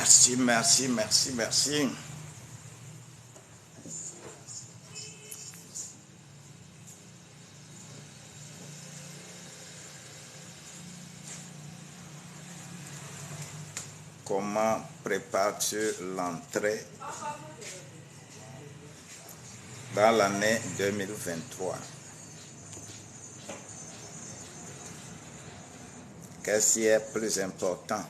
Merci, merci, merci, merci. Comment prépares-tu l'entrée dans l'année 2023? Qu'est-ce qui est plus important?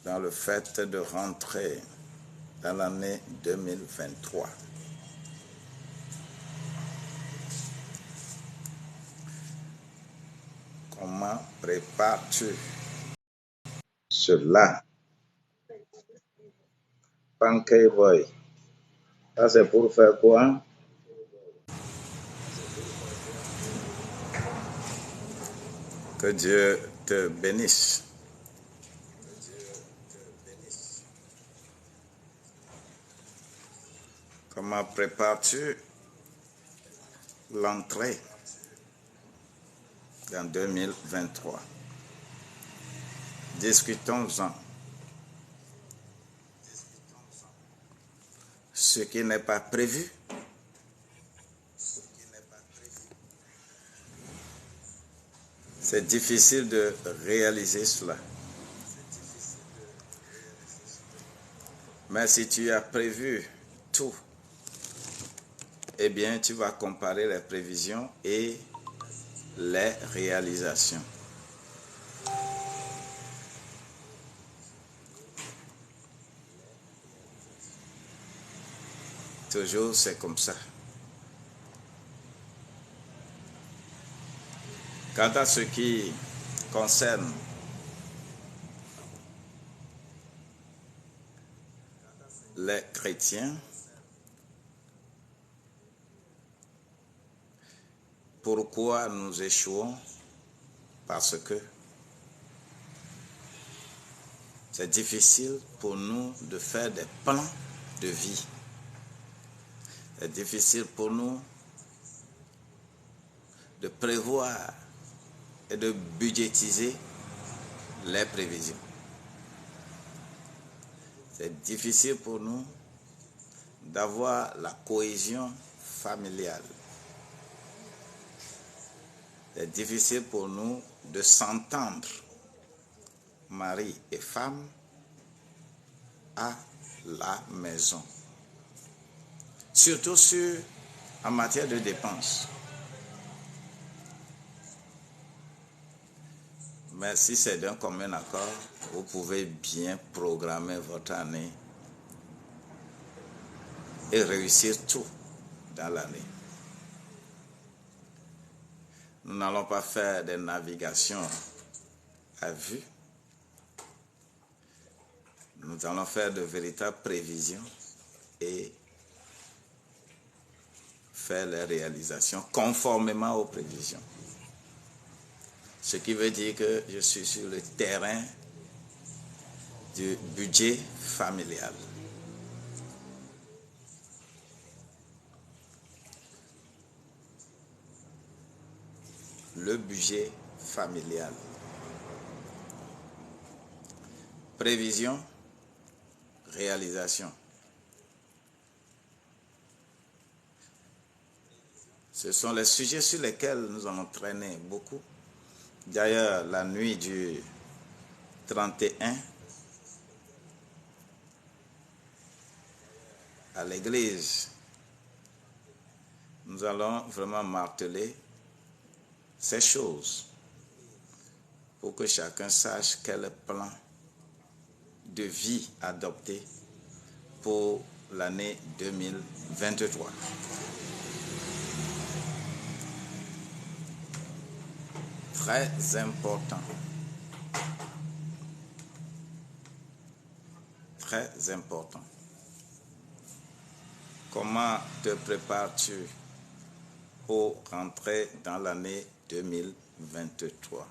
Dans le fait de rentrer dans l'année 2023. Comment prépares-tu cela? Pancake Boy, ça c'est pour faire quoi? Que Dieu te bénisse. Comment prépares-tu l'entrée dans 2023? Discutons-en. Ce qui n'est pas prévu, c'est difficile de réaliser cela. Mais si tu as prévu tout, eh bien, tu vas comparer les prévisions et les réalisations. Toujours, c'est comme ça. Quant à ce qui concerne les chrétiens, pourquoi nous échouons? Parce que c'est difficile pour nous de faire des plans de vie. C'est difficile pour nous de prévoir et de budgétiser les prévisions. C'est difficile pour nous d'avoir la cohésion familiale. C'est difficile pour nous de s'entendre, mari et femme, à la maison. Surtout en matière de dépenses. Mais si c'est d'un commun accord, vous pouvez bien programmer votre année et réussir tout dans l'année. Nous n'allons pas faire des navigations à vue. Nous allons faire de véritables prévisions et faire les réalisations conformément aux prévisions. Ce qui veut dire que je suis sur le terrain du budget familial. Le budget familial. Prévision, réalisation. Ce sont les sujets sur lesquels nous allons traîner beaucoup. D'ailleurs, la nuit du 31, à l'église, nous allons vraiment marteler ces choses pour que chacun sache quel plan de vie adopter pour l'année 2023. Très important. Très important. Comment te prépares-tu pour rentrer dans l'année 2023?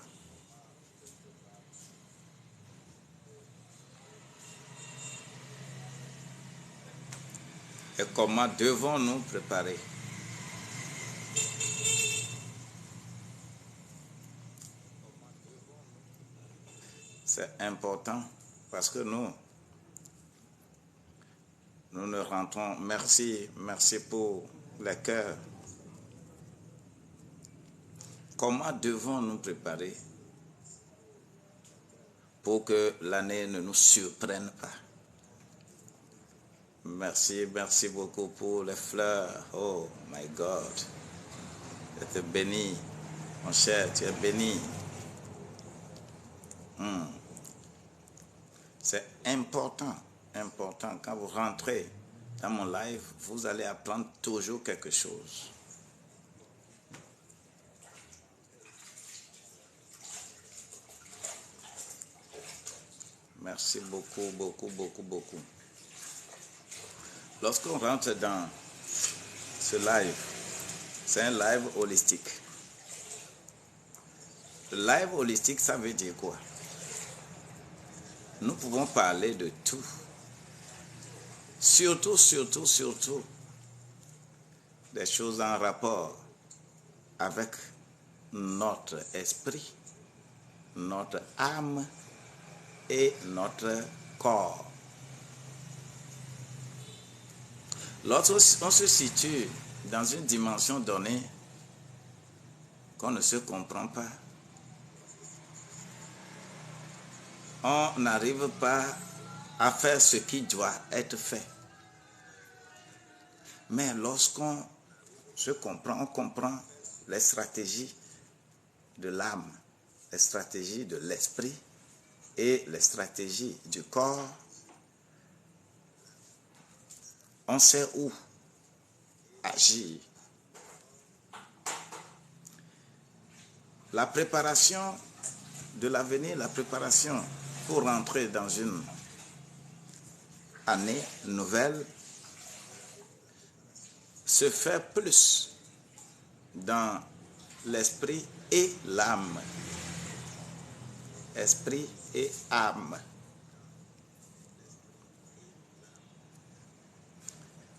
Et comment devons-nous préparer? C'est important parce que nous ne rentrons. Merci pour les cœurs. Comment devons-nous préparer pour que l'année ne nous surprenne pas? Merci beaucoup pour les fleurs. Oh my God. Tu es béni, mon cher, tu es béni. C'est important quand vous rentrez dans mon live, vous allez apprendre toujours quelque chose. Merci beaucoup. Lorsqu'on rentre dans ce live, c'est un live holistique. Le live holistique, ça veut dire quoi? Nous pouvons parler de tout. Surtout des choses en rapport avec notre esprit, notre âme et notre corps. Lorsqu'on se situe dans une dimension donnée qu'on ne se comprend pas, on n'arrive pas à faire ce qui doit être fait. Mais lorsqu'on se comprend, on comprend les stratégies de l'âme, les stratégies de l'esprit et les stratégies du corps, on sait où agir. La préparation de l'avenir, la préparation pour rentrer dans une année nouvelle se fait plus dans l'esprit et l'âme. Esprit et âme.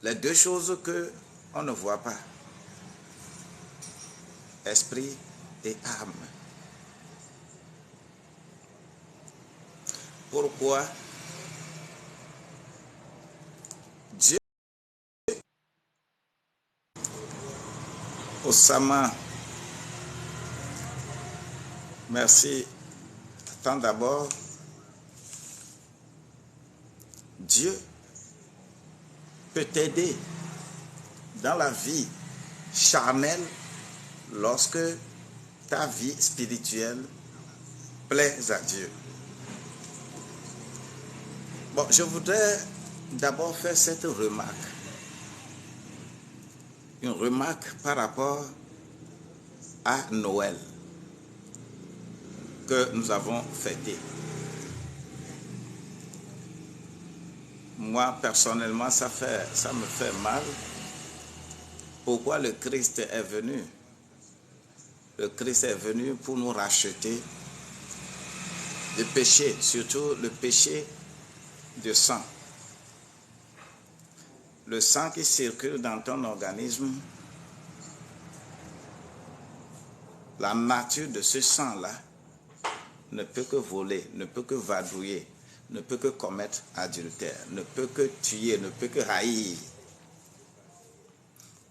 Les deux choses que on ne voit pas. Esprit et âme. Pourquoi Dieu Osama, merci. Attends d'abord. Dieu peut t'aider dans la vie charnelle lorsque ta vie spirituelle plaît à Dieu. Bon, je voudrais d'abord faire cette remarque. Une remarque par rapport à Noël que nous avons fêté. Moi, personnellement, ça me fait mal. Pourquoi le Christ est venu? Le Christ est venu pour nous racheter du péché, surtout le péché de sang. Le sang qui circule dans ton organisme, la nature de ce sang-là ne peut que voler, ne peut que vadrouiller, ne peut que commettre adultère, ne peut que tuer, ne peut que haïr.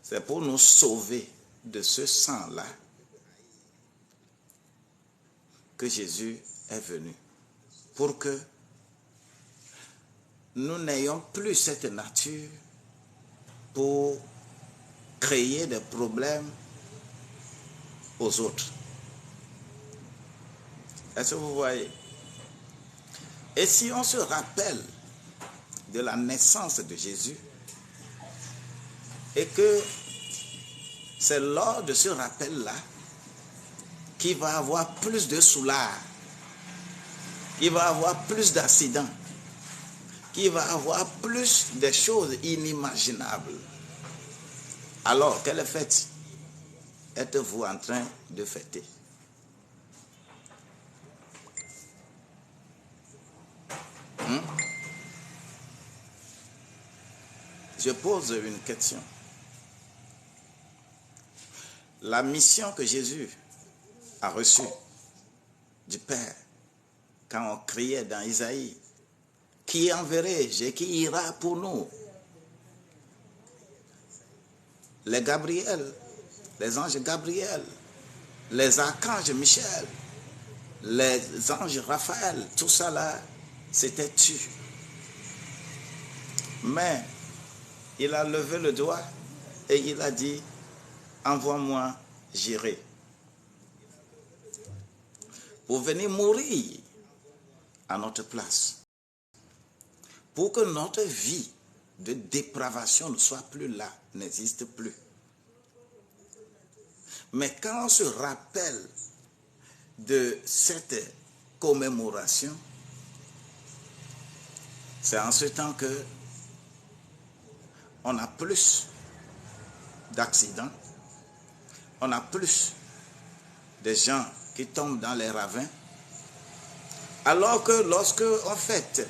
C'est pour nous sauver de ce sang-là que Jésus est venu. Pour que nous n'ayons plus cette nature pour créer des problèmes aux autres. Est-ce que vous voyez? Et si on se rappelle de la naissance de Jésus et que c'est lors de ce rappel-là qu'il va avoir plus de soulards, qu'il va avoir plus d'accidents, qu'il va avoir plus de choses inimaginables. Alors, quelle fête êtes-vous en train de fêter? Je pose une question. la mission que Jésus a reçue du Père quand on criait dans Isaïe, qui enverrai-je et qui ira pour nous? Les Gabriel, les anges Gabriel, les archanges Michel, les anges Raphaël, tout ça là, c'était tu. Mais il a levé le doigt et il a dit, envoie-moi, j'irai. Pour venir mourir à notre place. Pour que notre vie de dépravation ne soit plus là, n'existe plus. Mais quand on se rappelle de cette commémoration, c'est en ce temps que on a plus d'accidents, on a plus de gens qui tombent dans les ravins, alors que lorsque on fête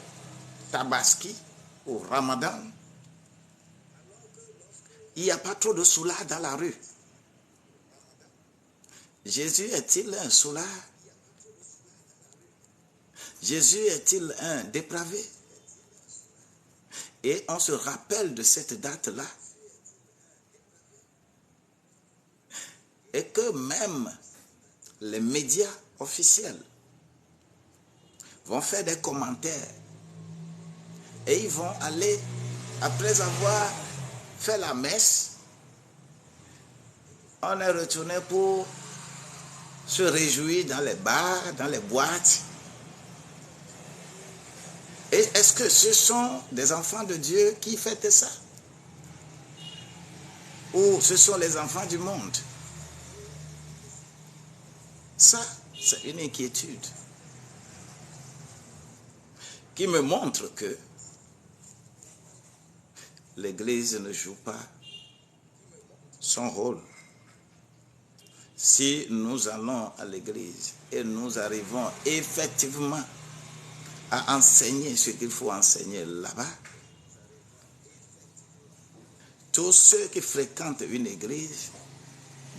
Tabaski ou Ramadan, il n'y a pas trop de soulards dans la rue. Jésus est-il un soulard? Jésus est-il un dépravé? Et on se rappelle de cette date-là. Et que même les médias officiels vont faire des commentaires. Et ils vont aller, après avoir fait la messe, on est retourné pour se réjouir dans les bars, dans les boîtes. Et est-ce que ce sont des enfants de Dieu qui fêtent ça? Ou ce sont les enfants du monde? Ça, c'est une inquiétude qui me montre que l'Église ne joue pas son rôle. Si nous allons à l'Église et nous arrivons effectivement à enseigner ce qu'il faut enseigner là-bas, tous ceux qui fréquentent une église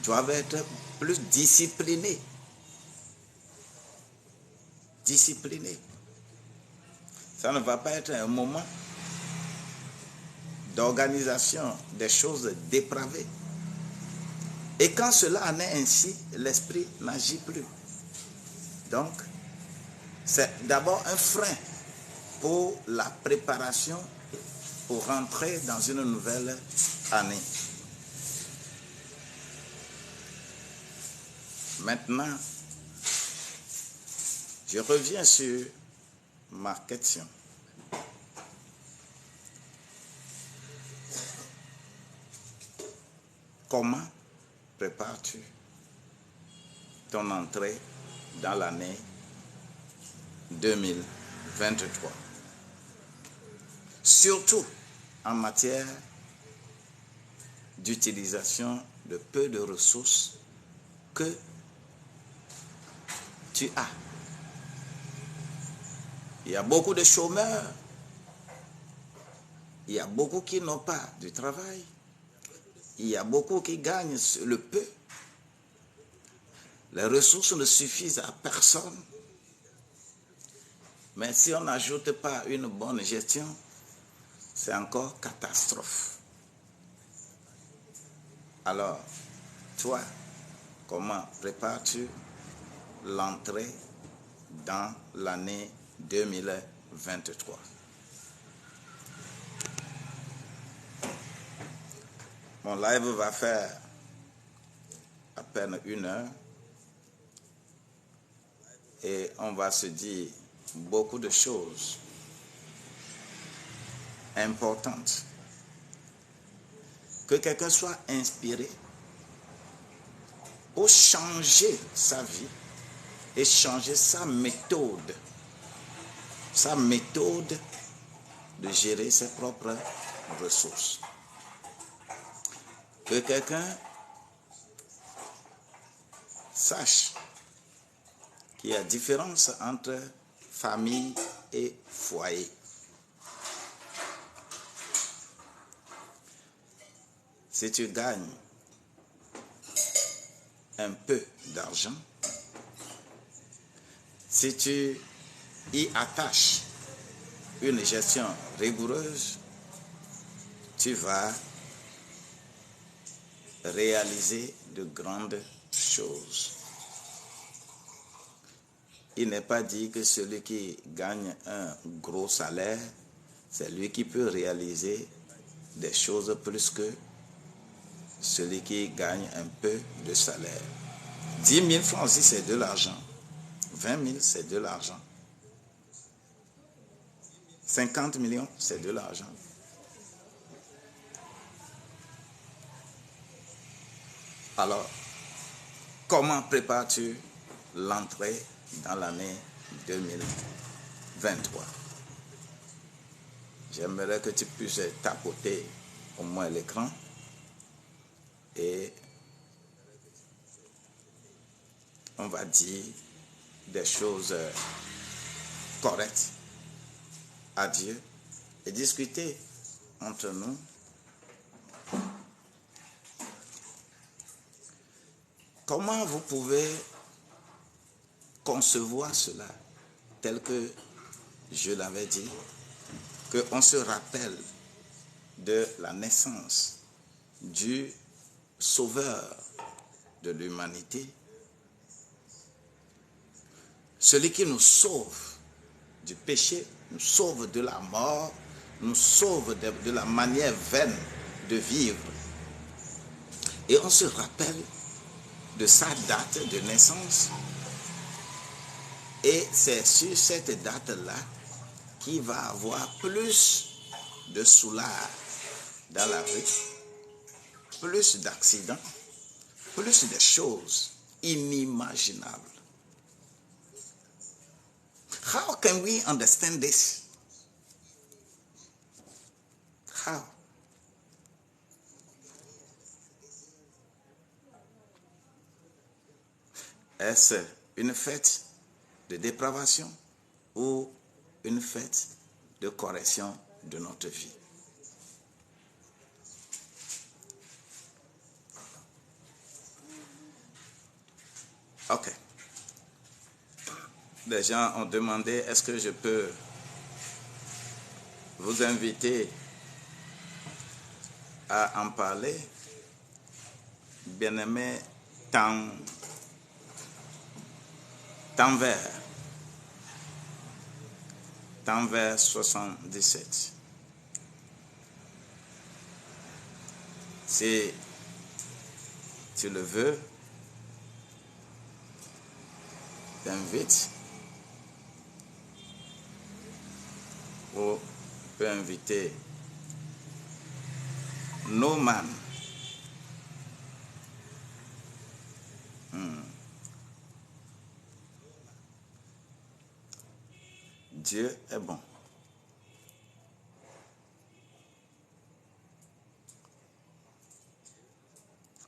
doivent être plus disciplinés. Disciplinés. Ça ne va pas être un moment d'organisation des choses dépravées. Et quand cela en est ainsi, l'esprit n'agit plus. Donc, c'est d'abord un frein pour la préparation pour rentrer dans une nouvelle année. Maintenant, je reviens sur ma question. Comment prépares-tu ton entrée dans l'année 2023? Surtout en matière d'utilisation de peu de ressources que tu as. Il y a beaucoup de chômeurs, il y a beaucoup qui n'ont pas de travail, il y a beaucoup qui gagnent le peu. Les ressources ne suffisent à personne. Mais si on n'ajoute pas une bonne gestion, c'est encore catastrophe. Alors, toi, comment prépares-tu l'entrée dans l'année 2023? Mon live va faire à peine 1 heure et on va se dire beaucoup de choses importantes. Que quelqu'un soit inspiré pour changer sa vie et changer sa méthode de gérer ses propres ressources. Que quelqu'un sache qu'il y a différence entre famille et foyer. Si tu gagnes un peu d'argent, si tu y attaches une gestion rigoureuse, tu vas réaliser de grandes choses. Il n'est pas dit que celui qui gagne un gros salaire, c'est lui qui peut réaliser des choses plus que celui qui gagne un peu de salaire. 10 000 francs aussi, c'est de l'argent. 20 000, c'est de l'argent. 50 millions, c'est de l'argent. Alors, comment prépares-tu l'entrée dans l'année 2023? J'aimerais que tu puisses tapoter au moins l'écran et on va dire des choses correctes à Dieu et discuter entre nous. Comment vous pouvez concevoir cela tel que je l'avais dit, qu'on se rappelle de la naissance du Sauveur de l'humanité, celui qui nous sauve du péché, nous sauve de la mort, nous sauve de la manière vaine de vivre. Et on se rappelle de sa date de naissance. Et c'est sur cette date-là qu'il va avoir plus de soulards dans la rue, plus d'accidents, plus de choses inimaginables. How can we understand this? How? Est-ce une fête de dépravation ou une fête de correction de notre vie? Ok. Les gens ont demandé, est-ce que je peux vous inviter à en parler? Bien-aimé, temps vers 77. Si tu le veux, t'invite ou peut inviter Norman. Dieu est bon.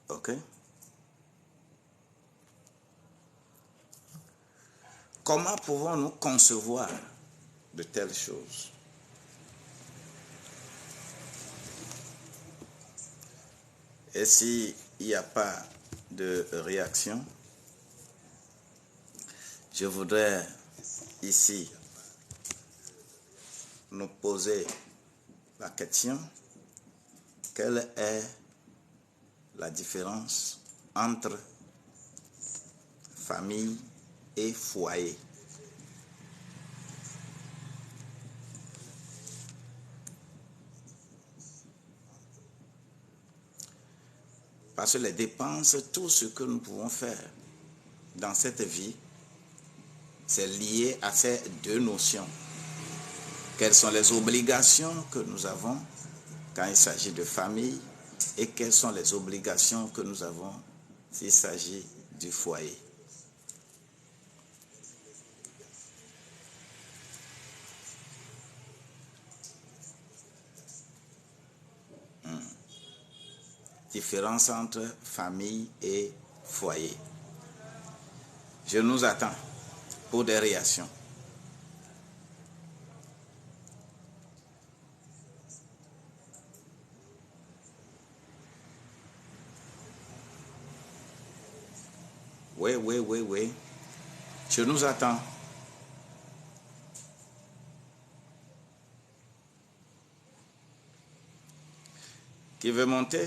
Ok? Comment pouvons-nous concevoir de telles choses? Et s'il n'y a pas de réaction, je voudrais ici nous poser la question: quelle est la différence entre famille et foyer? Parce que les dépenses, tout ce que nous pouvons faire dans cette vie, c'est lié à ces deux notions. Quelles sont les obligations que nous avons quand il s'agit de famille et quelles sont les obligations que nous avons s'il s'agit du foyer. Différence entre famille et foyer. Je nous attends pour des réactions. Oui, oui, oui, oui. Tu nous attends. Qui veut monter?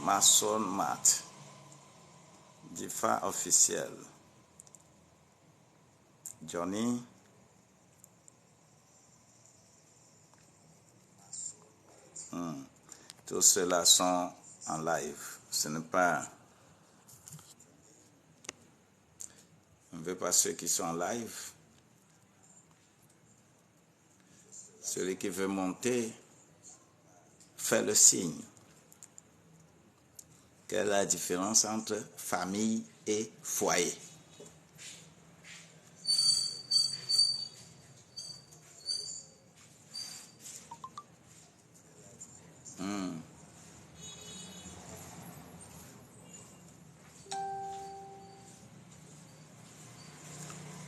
Mason Mat. Difa officiel. Johnny. Tous ceux-là sont en live. Ce n'est pas... On ne veut pas ceux qui sont en live. Celui qui veut monter, fait le signe. Quelle est la différence entre famille et foyer?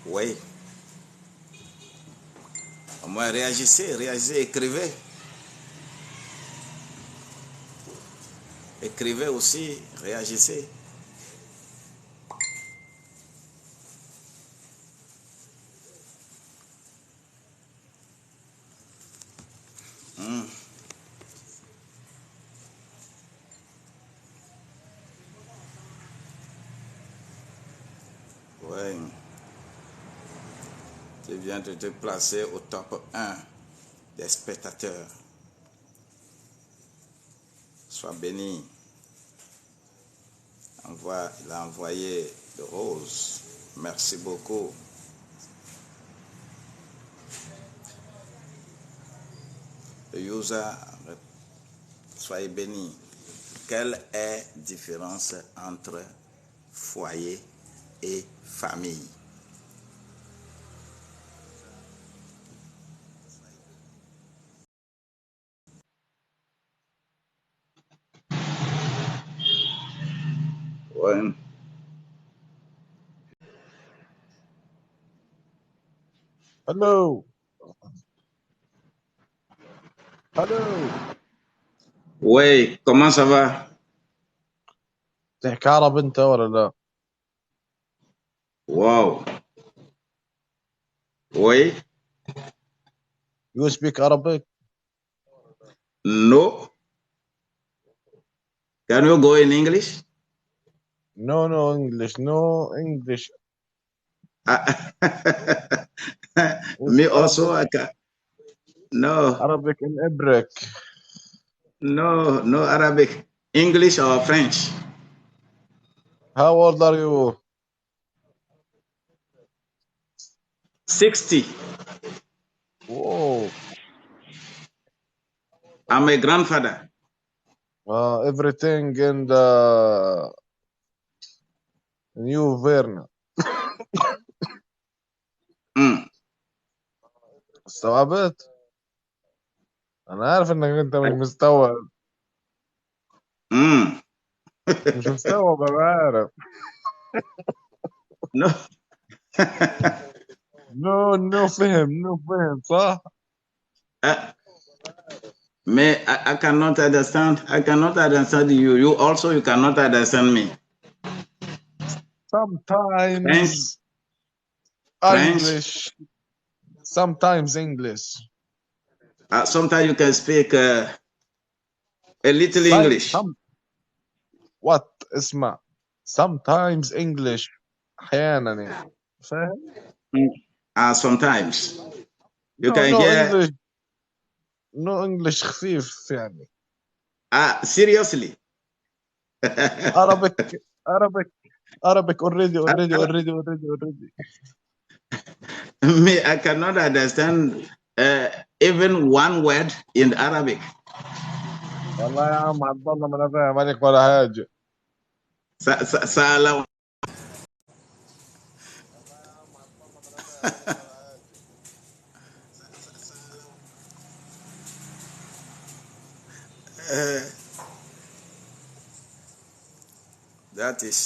Oui. Au moins réagissez, réagissez, écrivez. Écrivez aussi, réagissez. Oui. Tu viens de te placer au top 1 des spectateurs. Sois béni. Il a envoyé de roses. Merci beaucoup. Le user, soyez béni. Quelle est la différence entre foyer et famille? Ouais. Hello. Hello. Oui, comment ça va? تحكي عربي انت ولا لا؟ Wow. Oui. You speak Arabic? No. Can you go in English? No, no English. No English. With Me Arabic. also, I can. No, Arabic in Ibrek. no Arabic. English or French? How old are you? 60. Whoa. I'm a grandfather. Everything in the new Verna. Mm. استوعبت؟ انا عارف انك انت مش مستوعب. Mm. مش مستوعب انا عارف. No. نو فهم صح؟ Uh, I cannot understand. I cannot understand you. You also, you cannot understand me. French, Sometimes French. English. Sometimes English. Sometimes you can speak a little English. what اسمع sometimes English احيانا يعني فاهم. Sometimes you no can no hear. English no English خفيف يعني. Seriously. Arabic Arabic Arabic already. Me, I cannot understand even one word in Arabic. والله يا عم عبد الله ما انا فاهم عليك ولا حاجه. Salam. That is.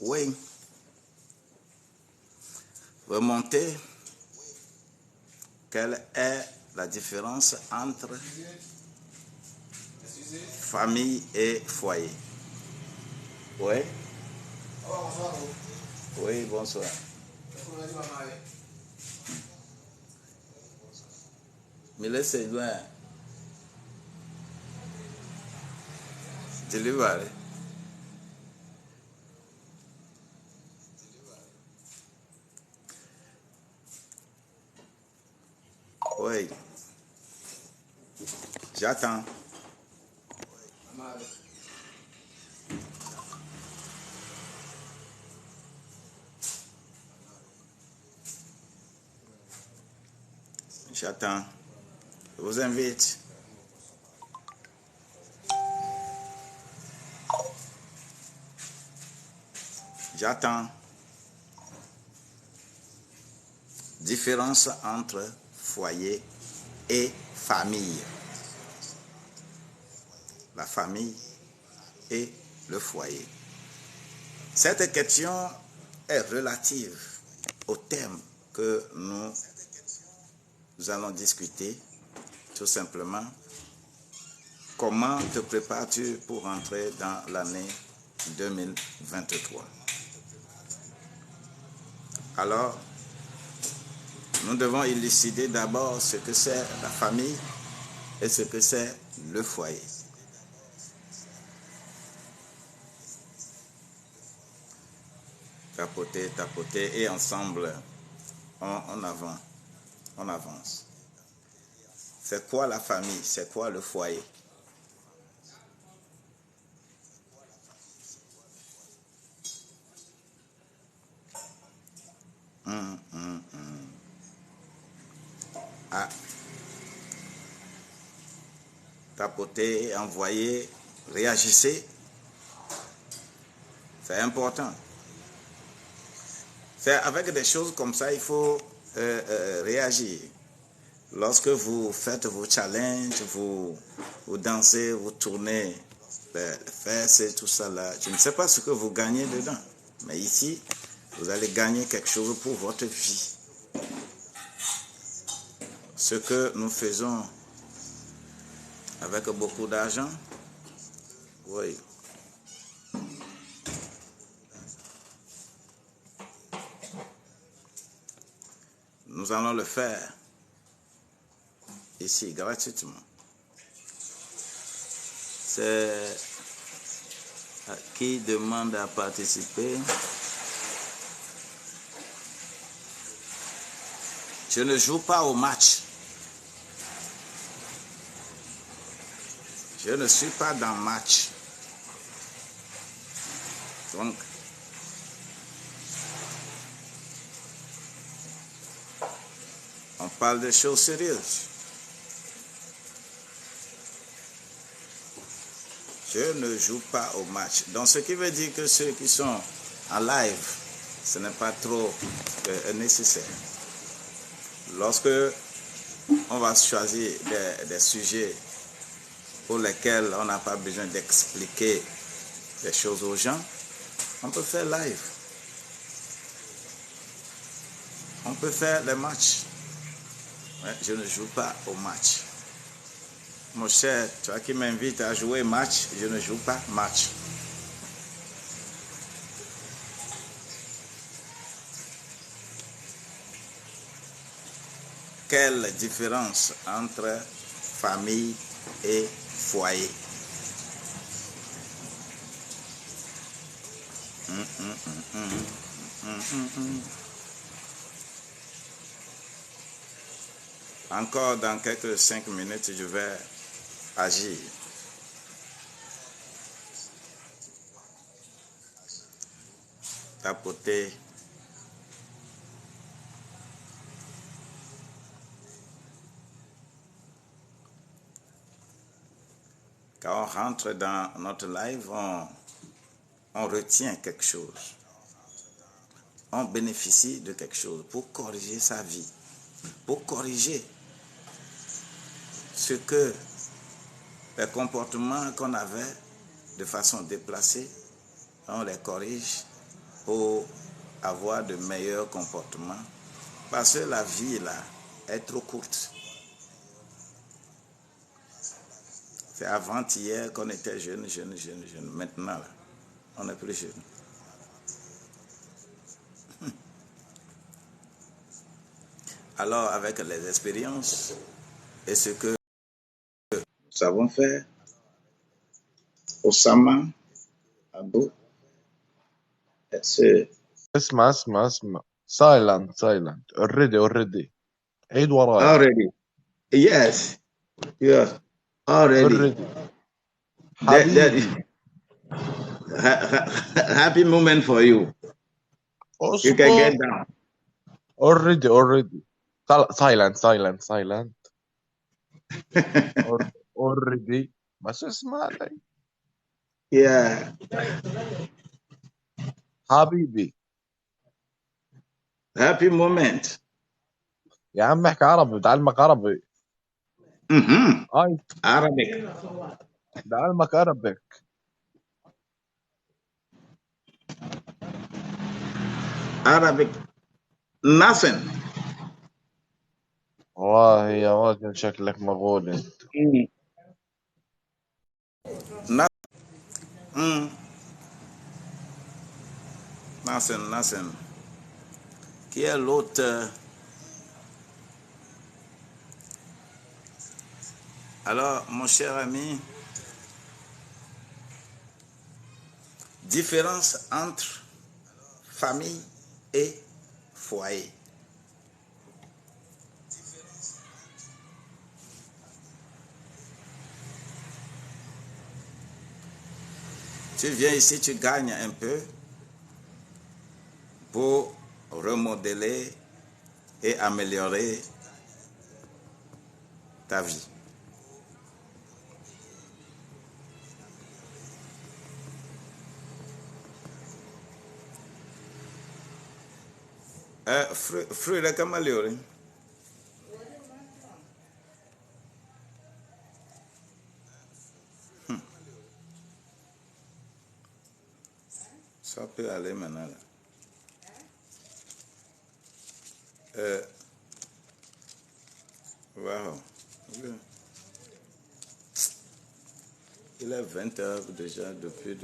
Oui. remonter quelle est la différence entre famille et foyer. Oui? Oui, bonsoir. Mais laissez loin. Delivery. Oui. J'attends. J'attends. Je vous invite. J'attends. Différence entre foyer et famille. La famille et le foyer. Cette question est relative au thème que nous allons discuter, tout simplement. Comment te prépares-tu pour entrer dans l'année 2023? Alors, nous devons élucider d'abord ce que c'est la famille et ce que c'est le foyer. Tapoter, tapoter et ensemble, on avance. C'est quoi la famille? C'est quoi le foyer? Ah. Tapoter, envoyer, réagissez. C'est important. C'est avec des choses comme ça, il faut réagir. Lorsque vous faites vos challenges, vous dansez, vous tournez les fesses et tout ça là, je ne sais pas ce que vous gagnez dedans. Mais ici, vous allez gagner quelque chose pour votre vie. Ce que nous faisons avec beaucoup d'argent, oui. Nous allons le faire ici gratuitement. C'est qui demande à participer. Je ne joue pas au match. Je ne suis pas dans le match. Donc, on parle de choses sérieuses. Je ne joue pas au match. Donc, ce qui veut dire que ceux qui sont en live, ce n'est pas trop nécessaire. Lorsque on va choisir des sujets pour lesquels on n'a pas besoin d'expliquer des choses aux gens, on peut faire live. On peut faire les matchs. Ouais, je ne joue pas au match. Mon cher, toi qui m'invites à jouer match, je ne joue pas match. Quelle différence entre famille et foyer? Encore dans quelques 5 minutes, je vais agir. Tapoter. Quand on rentre dans notre live, on retient quelque chose. On bénéficie de quelque chose pour corriger sa vie, pour corriger ce que les comportements qu'on avait de façon déplacée, on les corrige pour avoir de meilleurs comportements Parce que la vie, là, est trop courte. C'est avant-hier qu'on était jeune. Maintenant, là, on n'est plus jeune. Alors, avec les expériences et ce que nous savons faire, Osama, Abu, c'est... اسمع اسمع اسمع. سايلنت سايلنت. اوريدي. عيد وراي. Already. Yes. Yes. Already. اوريدي. That is حبيبي. happy moment for you. You can اسكت. get down. اوريدي. سايلنت. اوريدي. بس اسمع لي. Yeah. حبيبي. Happy moment. يا عم احكي عربي، بتعلمك عربي. اي Arabic. بعلمك عربي. Arabic. Nothing. والله يا راجل شكلك مغول انت. Nothing. Qui est l'autre? Alors, mon cher ami, différence entre famille et foyer. Tu viens ici, tu gagnes un peu pour remodeler et améliorer ta vie. Fruit de camaleore. Ça peut aller maintenant. Là. Wow. Il est 20 heures déjà depuis.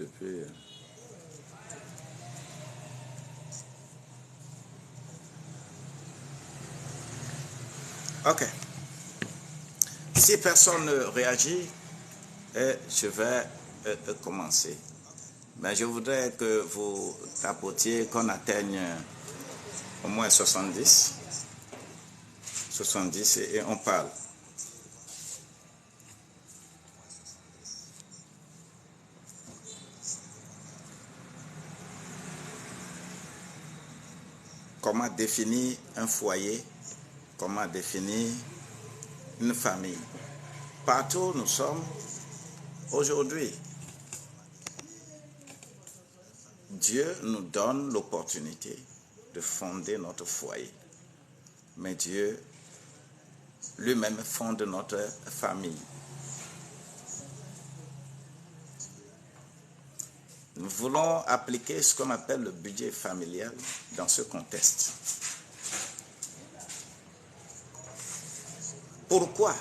Ok. Si personne ne réagit, je vais commencer. Mais je voudrais que vous tapotiez, qu'on atteigne au moins 70 et on parle. Comment définir un foyer? Comment définir une famille? Partout où nous sommes aujourd'hui, Dieu nous donne l'opportunité de fonder notre foyer. Mais Dieu lui-même fonde notre famille. Nous voulons appliquer ce qu'on appelle le budget familial dans ce contexte. Pourquoi?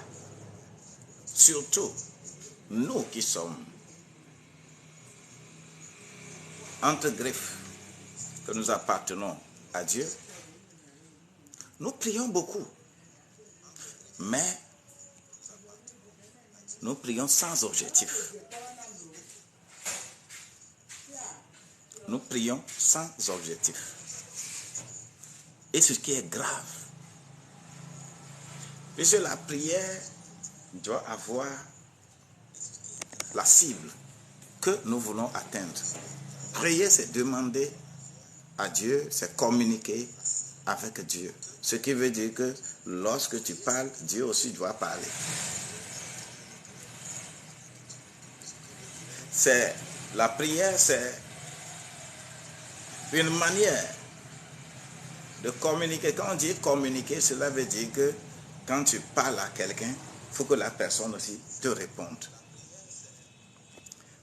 Surtout, nous qui sommes entre griffes, que nous appartenons à Dieu, nous prions beaucoup, mais nous prions sans objectif. Nous prions sans objectif. Et ce qui est grave, puisque la prière doit avoir la cible que nous voulons atteindre. Prier, c'est demander à Dieu, c'est communiquer avec Dieu. Ce qui veut dire que lorsque tu parles, Dieu aussi doit parler. La prière, c'est une manière de communiquer. Quand on dit communiquer, cela veut dire que quand tu parles à quelqu'un, il faut que la personne aussi te réponde.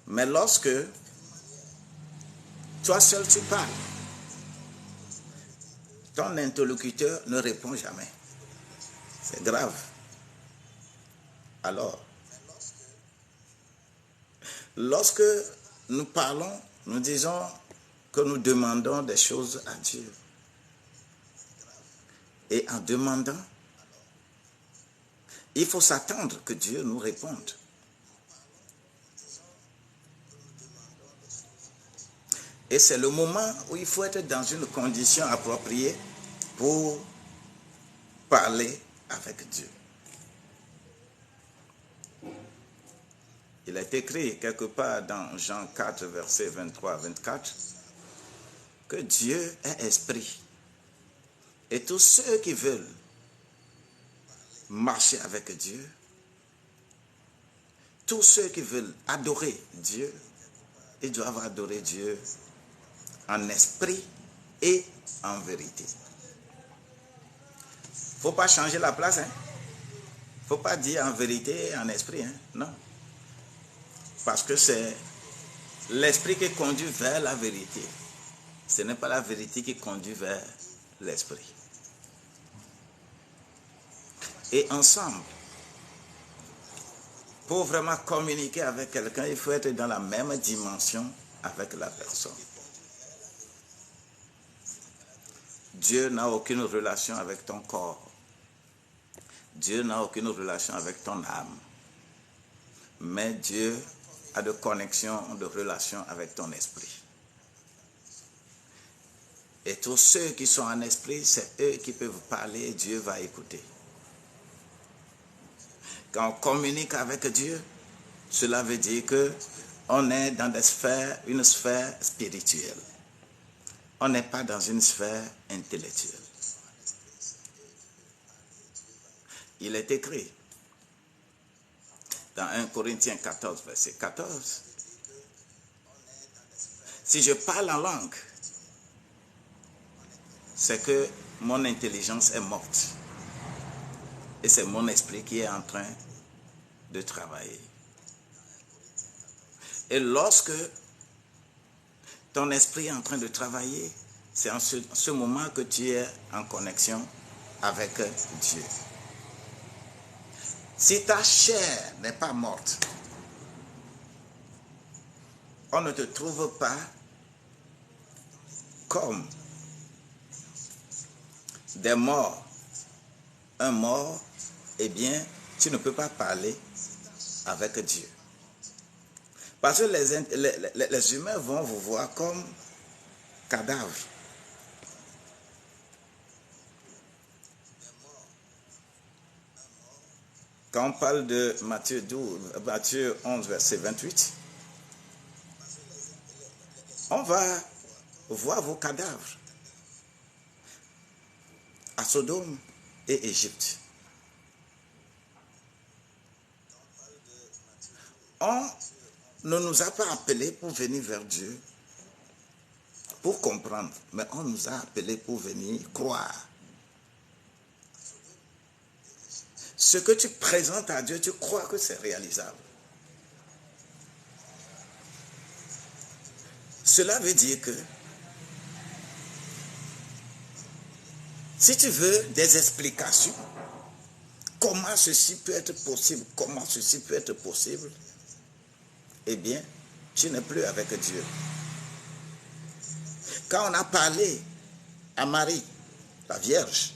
Mais lorsque toi seul tu parles, ton interlocuteur ne répond jamais. C'est grave. Alors, lorsque nous parlons, nous disons que nous demandons des choses à Dieu. Et en demandant, il faut s'attendre que Dieu nous réponde. Et c'est le moment où il faut être dans une condition appropriée pour parler avec Dieu. Il est écrit quelque part dans Jean 4, versets 23 à 24, que Dieu est esprit. Et tous ceux qui veulent marcher avec Dieu, tous ceux qui veulent adorer Dieu, ils doivent adorer Dieu en esprit et en vérité. Il ne faut pas changer la place. Il ne faut pas dire en vérité et en esprit. Non. Parce que c'est l'esprit qui conduit vers la vérité. Ce n'est pas la vérité qui conduit vers l'esprit. Et ensemble, pour vraiment communiquer avec quelqu'un, il faut être dans la même dimension avec la personne. Dieu n'a aucune relation avec ton corps. Dieu n'a aucune relation avec ton âme. Mais Dieu a de connexion, de relation avec ton esprit. Et tous ceux qui sont en esprit, c'est eux qui peuvent parler et Dieu va écouter. Quand on communique avec Dieu, cela veut dire qu'on est dans une sphère spirituelle. On n'est pas dans une sphère intellectuelle. Il est écrit dans 1 Corinthiens 14, verset 14, si je parle en langue, c'est que mon intelligence est morte. Et c'est mon esprit qui est en train de travailler. Et lorsque ton esprit est en train de travailler, c'est en ce moment que tu es en connexion avec Dieu. Si ta chair n'est pas morte, on ne te trouve pas comme des morts. Un mort, eh bien, tu ne peux pas parler avec Dieu. Parce que les humains vont vous voir comme cadavres. Quand on parle de Matthieu 11, verset 28, on va voir vos cadavres à Sodome et Égypte. On ne nous a pas appelés pour venir vers Dieu, pour comprendre, mais on nous a appelés pour venir croire. Ce que tu présentes à Dieu, tu crois que c'est réalisable. Cela veut dire que si tu veux des explications, comment ceci peut être possible, eh bien, tu n'es plus avec Dieu. Quand on a parlé à Marie, la Vierge,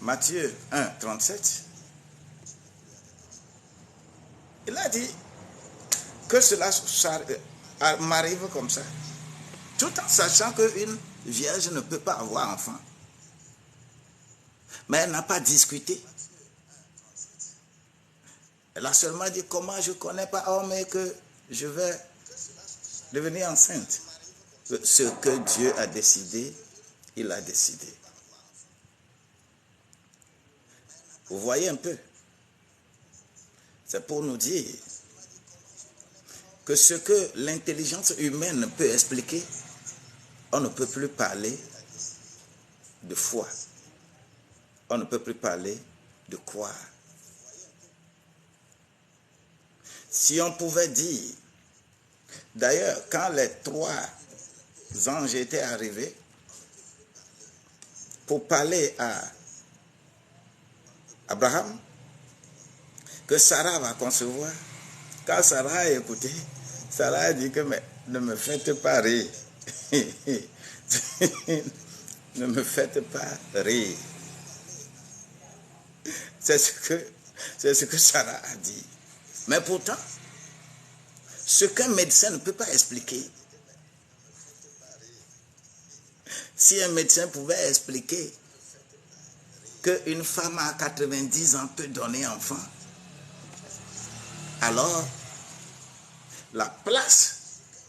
Matthieu 1, 37, il a dit que cela m'arrive comme ça, tout en sachant qu'une vierge ne peut pas avoir enfant. Mais elle n'a pas discuté. Elle a seulement dit comment je ne connais pas homme et que je vais devenir enceinte. Ce que Dieu a décidé, il a décidé. Vous voyez un peu. C'est pour nous dire que ce que l'intelligence humaine peut expliquer, on ne peut plus parler de foi. On ne peut plus parler de croire. Si on pouvait dire D'ailleurs, quand les 3 anges étaient arrivés pour parler à Abraham que Sarah va concevoir, quand Sarah a écouté, Sarah a dit que mais, ne me faites pas rire. Ne me faites pas rire. C'est ce que Sarah a dit. Mais pourtant, ce qu'un médecin ne peut pas expliquer, si un médecin pouvait expliquer qu'une femme à 90 ans peut donner enfant, alors la place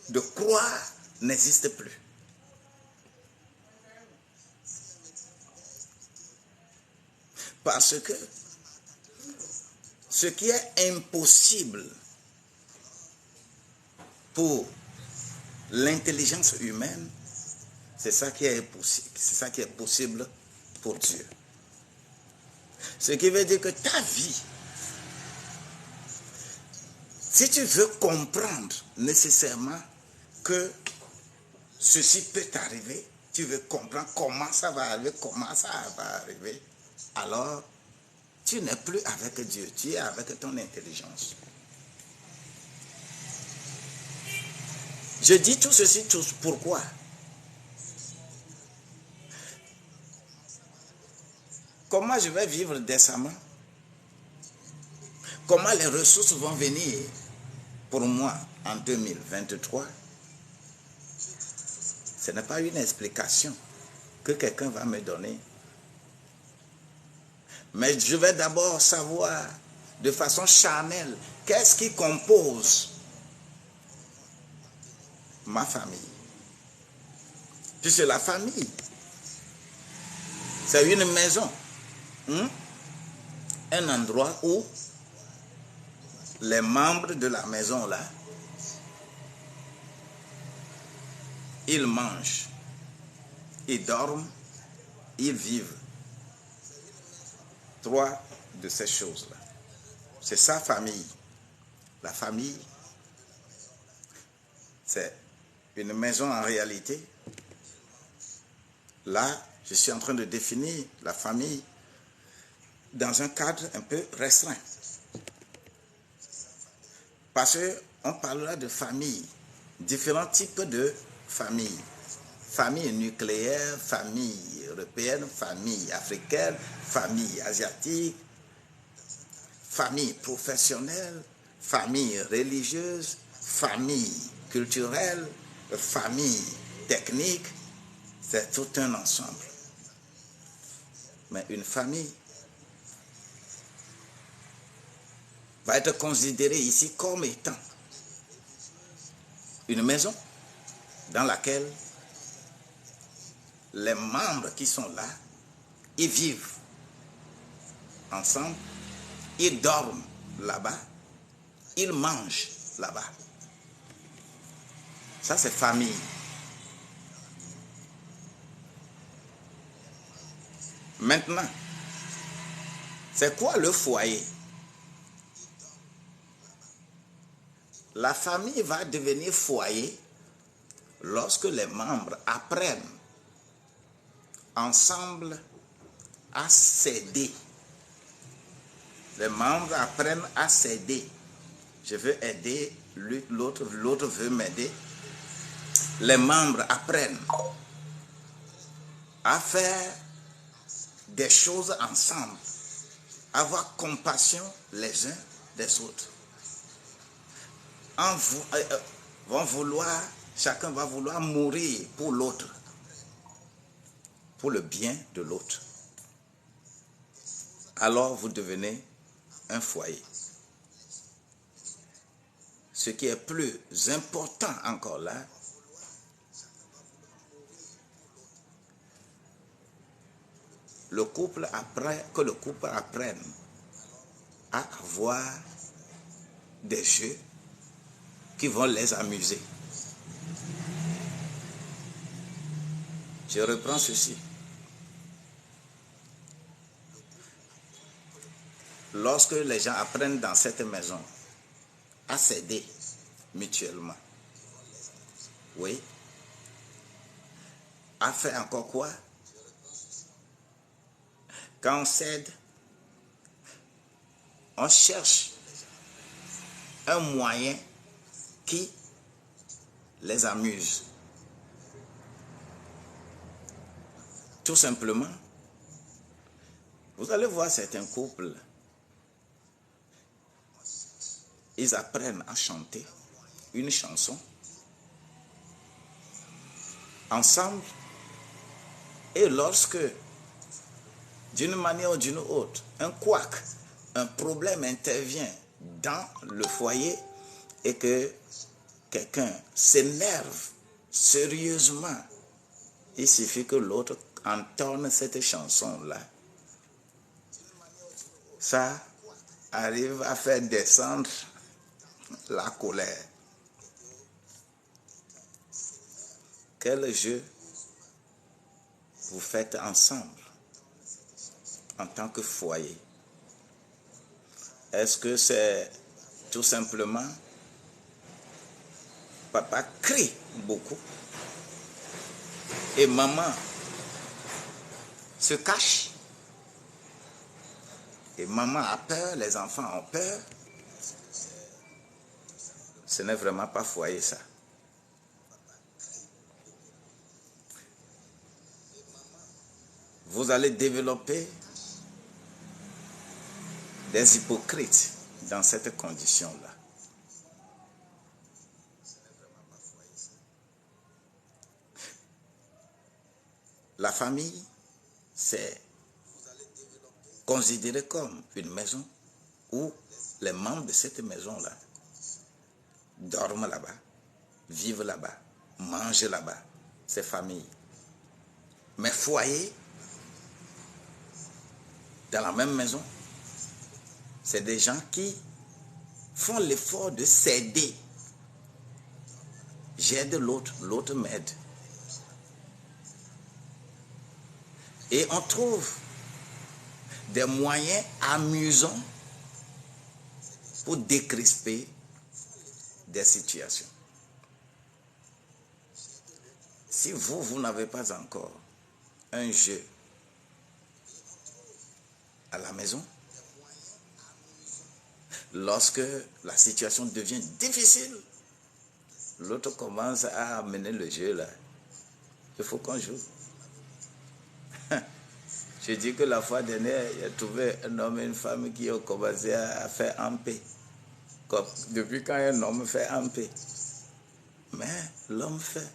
de croire n'existe plus. Parce que ce qui est impossible pour l'intelligence humaine, c'est ça qui est possible pour Dieu. Ce qui veut dire que ta vie, si tu veux comprendre nécessairement que ceci peut t'arriver, tu veux comprendre comment ça va arriver, alors tu n'es plus avec Dieu, tu es avec ton intelligence. Je dis tout ceci, pourquoi? Comment je vais vivre décemment? Comment les ressources vont venir pour moi en 2023? Ce n'est pas une explication que quelqu'un va me donner. Mais je vais d'abord savoir de façon charnelle qu'est-ce qui compose ma famille. Puisque la famille, c'est une maison, un endroit où les membres de la maison là, ils mangent, ils dorment, ils vivent. 3 de ces choses-là. C'est sa famille. La famille, c'est une maison en réalité. Là, je suis en train de définir la famille dans un cadre un peu restreint. Parce qu'on parlera de famille, différents types de familles. Famille nucléaire, famille européenne, famille africaine, famille asiatique, famille professionnelle, famille religieuse, famille culturelle, famille technique. C'est tout un ensemble. Mais une famille va être considérée ici comme étant une maison dans laquelle les membres qui sont là, ils vivent ensemble, ils dorment là-bas, ils mangent là-bas. Ça, c'est famille. Maintenant, c'est quoi le foyer? La famille va devenir foyer lorsque les membres apprennent ensemble à s'aider. Les membres apprennent à s'aider. Je veux aider l'autre, l'autre veut m'aider. Les membres apprennent à faire des choses ensemble, avoir compassion les uns des autres. Chacun va vouloir mourir pour l'autre, pour le bien de l'autre. Alors vous devenez un foyer. Ce qui est plus important encore là, que le couple apprenne à avoir des jeux qui vont les amuser. Je reprends ceci. Lorsque les gens apprennent dans cette maison à s'aider mutuellement, Oui. A fait encore quoi? Quand on cède, on cherche un moyen qui les amuse. Tout simplement, vous allez voir certains couples, ils apprennent à chanter une chanson ensemble, et lorsque, d'une manière ou d'une autre, un couac, un problème intervient dans le foyer et que quelqu'un s'énerve sérieusement, il suffit que l'autre entonne cette chanson-là. Ça arrive à faire descendre la colère. Quel jeu vous faites ensemble en tant que foyer? Est-ce que c'est tout simplement papa crie beaucoup et maman se cache et maman a peur, les enfants ont peur? Ce n'est vraiment pas foyer, ça. Vous allez développer des hypocrites dans cette condition-là. La famille, c'est considéré comme une maison où les membres de cette maison-là dorment là-bas, vivent là-bas, mangent là-bas. C'est famille. Mais foyer, dans la même maison, c'est des gens qui font l'effort de s'aider. J'aide l'autre, l'autre m'aide. Et on trouve des moyens amusants pour décrisper des situations. Si vous n'avez pas encore un jeu à la maison, lorsque la situation devient difficile, l'autre commence à amener le jeu là. Il faut qu'on joue. Je dis que la fois dernière, il a trouvé un homme et une femme qui ont commencé à faire en paix. Depuis quand un homme fait en paix? Mais l'homme fait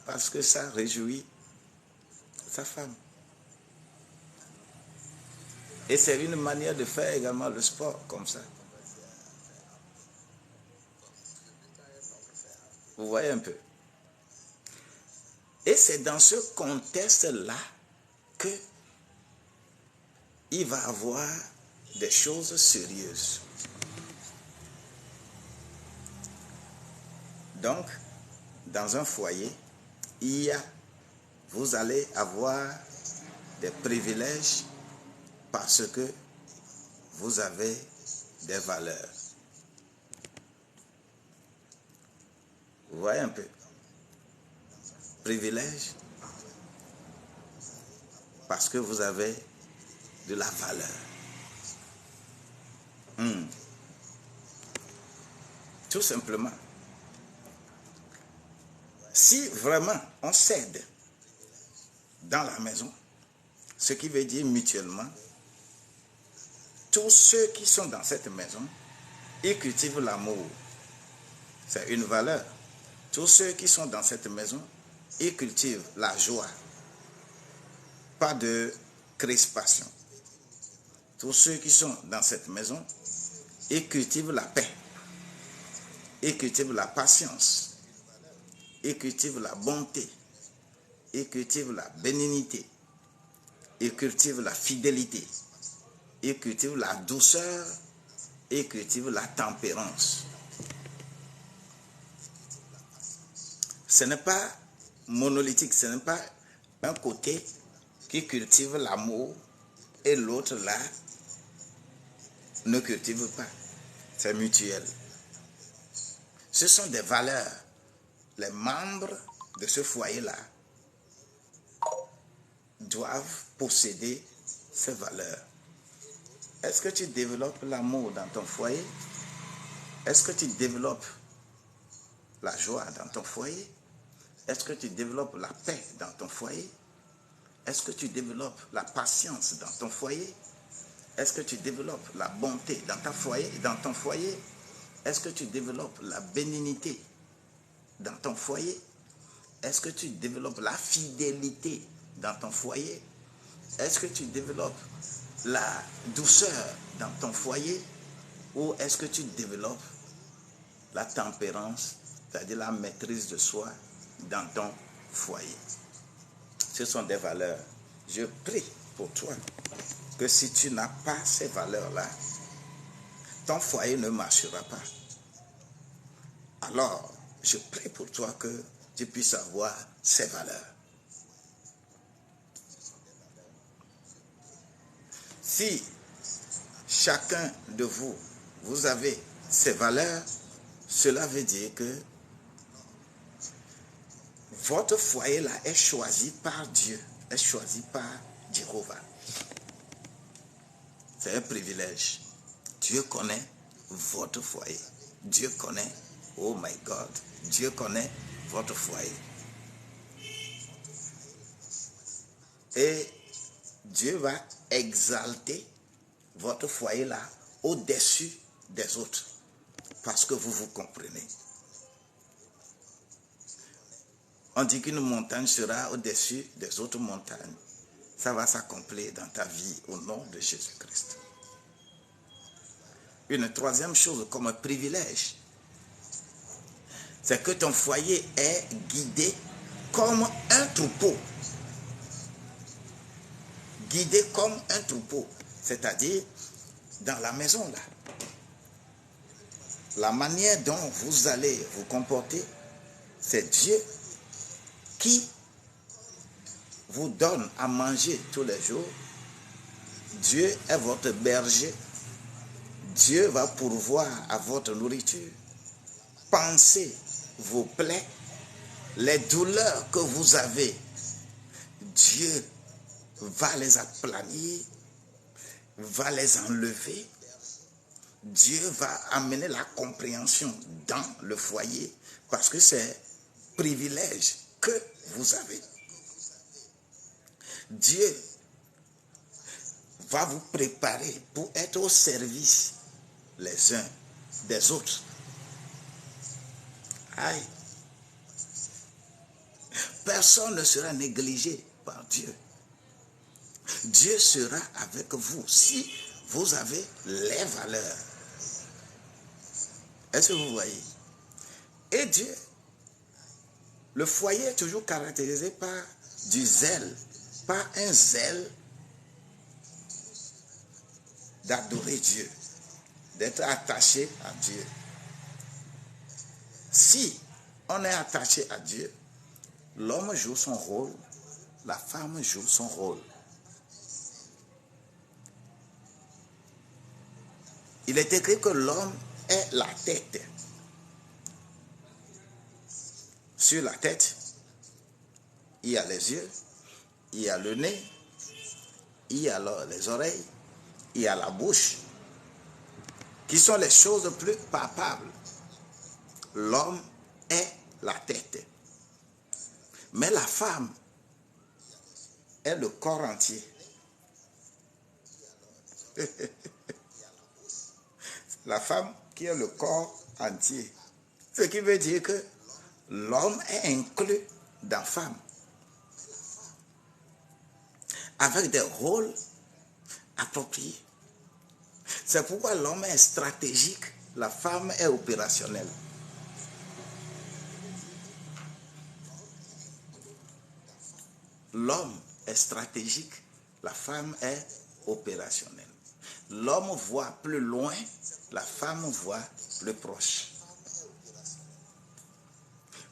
parce que ça réjouit sa femme. Et c'est une manière de faire également le sport comme ça. Vous voyez un peu. Et c'est dans ce contexte-là que il va avoir des choses sérieuses. Donc, dans un foyer, vous allez avoir des privilèges parce que vous avez des valeurs. Vous voyez un peu? Privilège parce que vous avez de la valeur. Tout simplement. Si vraiment on s'aide dans la maison, ce qui veut dire mutuellement, tous ceux qui sont dans cette maison, ils cultivent l'amour. C'est une valeur. Tous ceux qui sont dans cette maison, ils cultivent la joie. Pas de crispation. Tous ceux qui sont dans cette maison, ils cultivent la paix. Ils cultivent la patience. Ils cultivent la bonté. Ils cultivent la bénignité. Ils cultivent la fidélité. Ils cultivent la douceur. Ils cultivent la tempérance. Ce n'est pas monolithique, ce n'est pas un côté qui cultive l'amour et l'autre là ne cultive pas. C'est mutuel. Ce sont des valeurs les membres de ce foyer-là doivent posséder ces valeurs. Est-ce que tu développes l'amour dans ton foyer? Est-ce que tu développes la joie dans ton foyer? Est-ce que tu développes la paix dans ton foyer? Est-ce que tu développes la patience dans ton foyer? Est-ce que tu développes la bonté dans ton foyer? Est-ce que tu développes la bénignité dans ton foyer? Est-ce que tu développes la fidélité dans ton foyer? Est-ce que tu développes la douceur dans ton foyer? Ou est-ce que tu développes la tempérance, c'est-à-dire la maîtrise de soi dans ton foyer? Ce sont des valeurs. Je prie pour toi que si tu n'as pas ces valeurs-là, ton foyer ne marchera pas. Alors, je prie pour toi que tu puisses avoir ces valeurs. Si chacun de vous, vous avez ces valeurs, cela veut dire que votre foyer-là est choisi par Dieu, est choisi par Jéhovah. C'est un privilège. Dieu connaît votre foyer. Dieu connaît, oh my God, Dieu connaît votre foyer. Et Dieu va exalter votre foyer-là au-dessus des autres. Parce que vous vous comprenez. On dit qu'une montagne sera au-dessus des autres montagnes. Ça va s'accomplir dans ta vie au nom de Jésus-Christ. Une troisième chose comme un privilège, c'est que ton foyer est guidé comme un troupeau. Guidé comme un troupeau. C'est-à-dire, dans la maison là, la manière dont vous allez vous comporter, c'est Dieu qui vous donne à manger tous les jours. Dieu est votre berger. Dieu va pourvoir à votre nourriture. Pensez vos plaies, les douleurs que vous avez. Dieu va les aplanir, va les enlever. Dieu va amener la compréhension dans le foyer parce que c'est privilège que vous avez. Dieu va vous préparer pour être au service les uns des autres. Aïe. Personne ne sera négligé par Dieu. Dieu sera avec vous si vous avez les valeurs. Est-ce que vous voyez? Et Dieu, le foyer est toujours caractérisé par du zèle, par un zèle d'adorer Dieu, d'être attaché à Dieu. Si on est attaché à Dieu, l'homme joue son rôle, la femme joue son rôle. Il est écrit que l'homme est la tête. Sur la tête, il y a les yeux, il y a le nez, il y a les oreilles, il y a la bouche, qui sont les choses plus palpables. L'homme est la tête. Mais la femme est le corps entier. La femme qui est le corps entier. Ce qui veut dire que l'homme est inclus dans la femme. Avec des rôles appropriés. C'est pourquoi l'homme est stratégique, la femme est opérationnelle. L'homme est stratégique, la femme est opérationnelle. L'homme voit plus loin, la femme voit plus proche.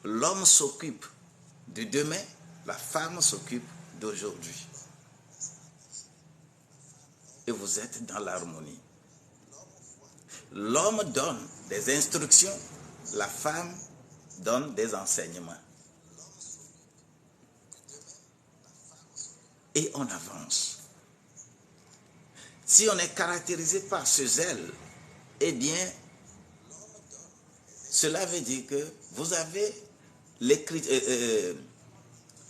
L'homme s'occupe de demain, la femme s'occupe d'aujourd'hui. Et vous êtes dans l'harmonie. L'homme donne des instructions, la femme donne des enseignements. Et on avance. Si on est caractérisé par ce zèle, eh bien, cela veut dire que vous avez le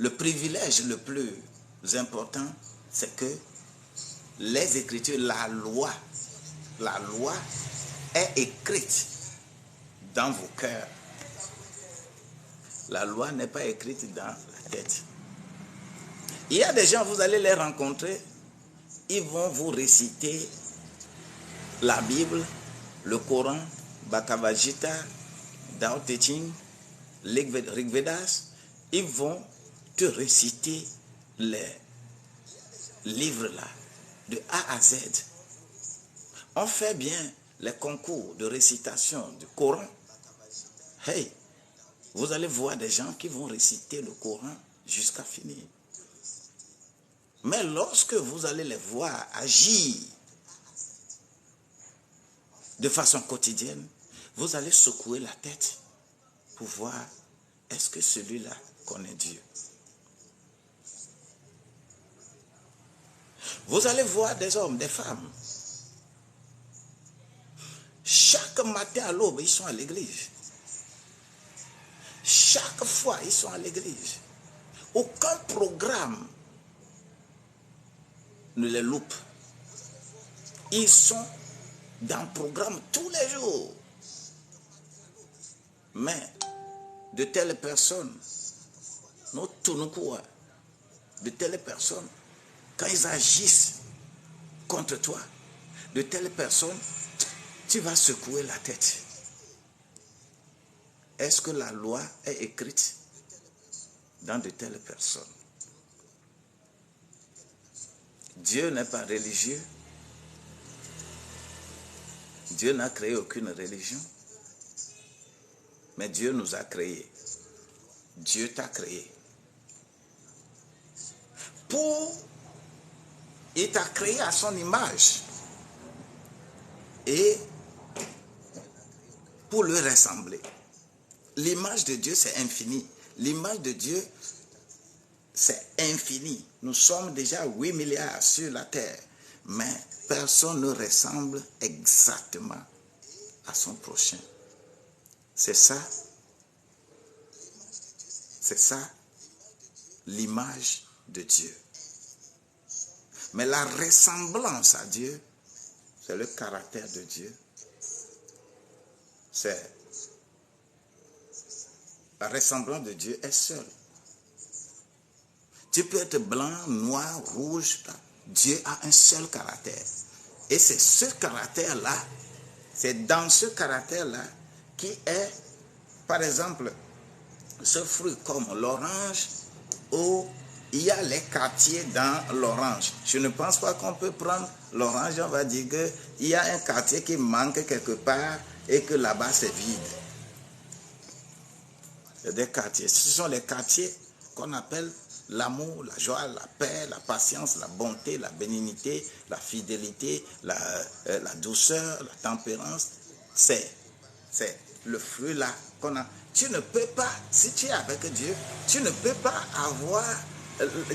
privilège le plus important, c'est que les Écritures, la loi est écrite dans vos cœurs. La loi n'est pas écrite dans la tête. Il y a des gens, vous allez les rencontrer, ils vont vous réciter la Bible, le Coran, Bhagavad Gita, Tao Te Ching, Rig Vedas. Ils vont te réciter les livres là, de A à Z. On fait bien les concours de récitation du Coran. Hey, vous allez voir des gens qui vont réciter le Coran jusqu'à finir. Mais lorsque vous allez les voir agir de façon quotidienne, vous allez secouer la tête pour voir est-ce que celui-là connaît Dieu. Vous allez voir des hommes, des femmes. Chaque matin à l'aube, ils sont à l'église. Chaque fois, ils sont à l'église. Aucun programme ne les loupe. Ils sont dans le programme tous les jours. Mais de telles personnes, de telles personnes, quand ils agissent contre toi, de telles personnes, tu vas secouer la tête. Est-ce que la loi est écrite dans de telles personnes? Dieu n'est pas religieux. Dieu n'a créé aucune religion. Mais Dieu nous a créés. Dieu t'a créé. Il t'a créé à son image. Et pour le ressembler. L'image de Dieu, c'est infini. L'image de Dieu, c'est infini. Nous sommes déjà 8 milliards sur la terre. Mais personne ne ressemble exactement à son prochain. C'est ça l'image de Dieu. Mais la ressemblance à Dieu, c'est le caractère de Dieu. La ressemblance de Dieu est seule. Tu peux être blanc, noir, rouge. Dieu a un seul caractère. Et c'est ce caractère-là, c'est dans ce caractère-là qui est, par exemple, ce fruit comme l'orange, où il y a les quartiers dans l'orange. Je ne pense pas qu'on peut prendre l'orange, on va dire qu'il y a un quartier qui manque quelque part et que là-bas c'est vide. Il y a des quartiers. Ce sont les quartiers qu'on appelle l'amour, la joie, la paix, la patience, la bonté, la bénignité, la fidélité, la douceur, la tempérance. C'est le fruit là qu'on a. Tu ne peux pas, si tu es avec Dieu, tu ne peux pas avoir,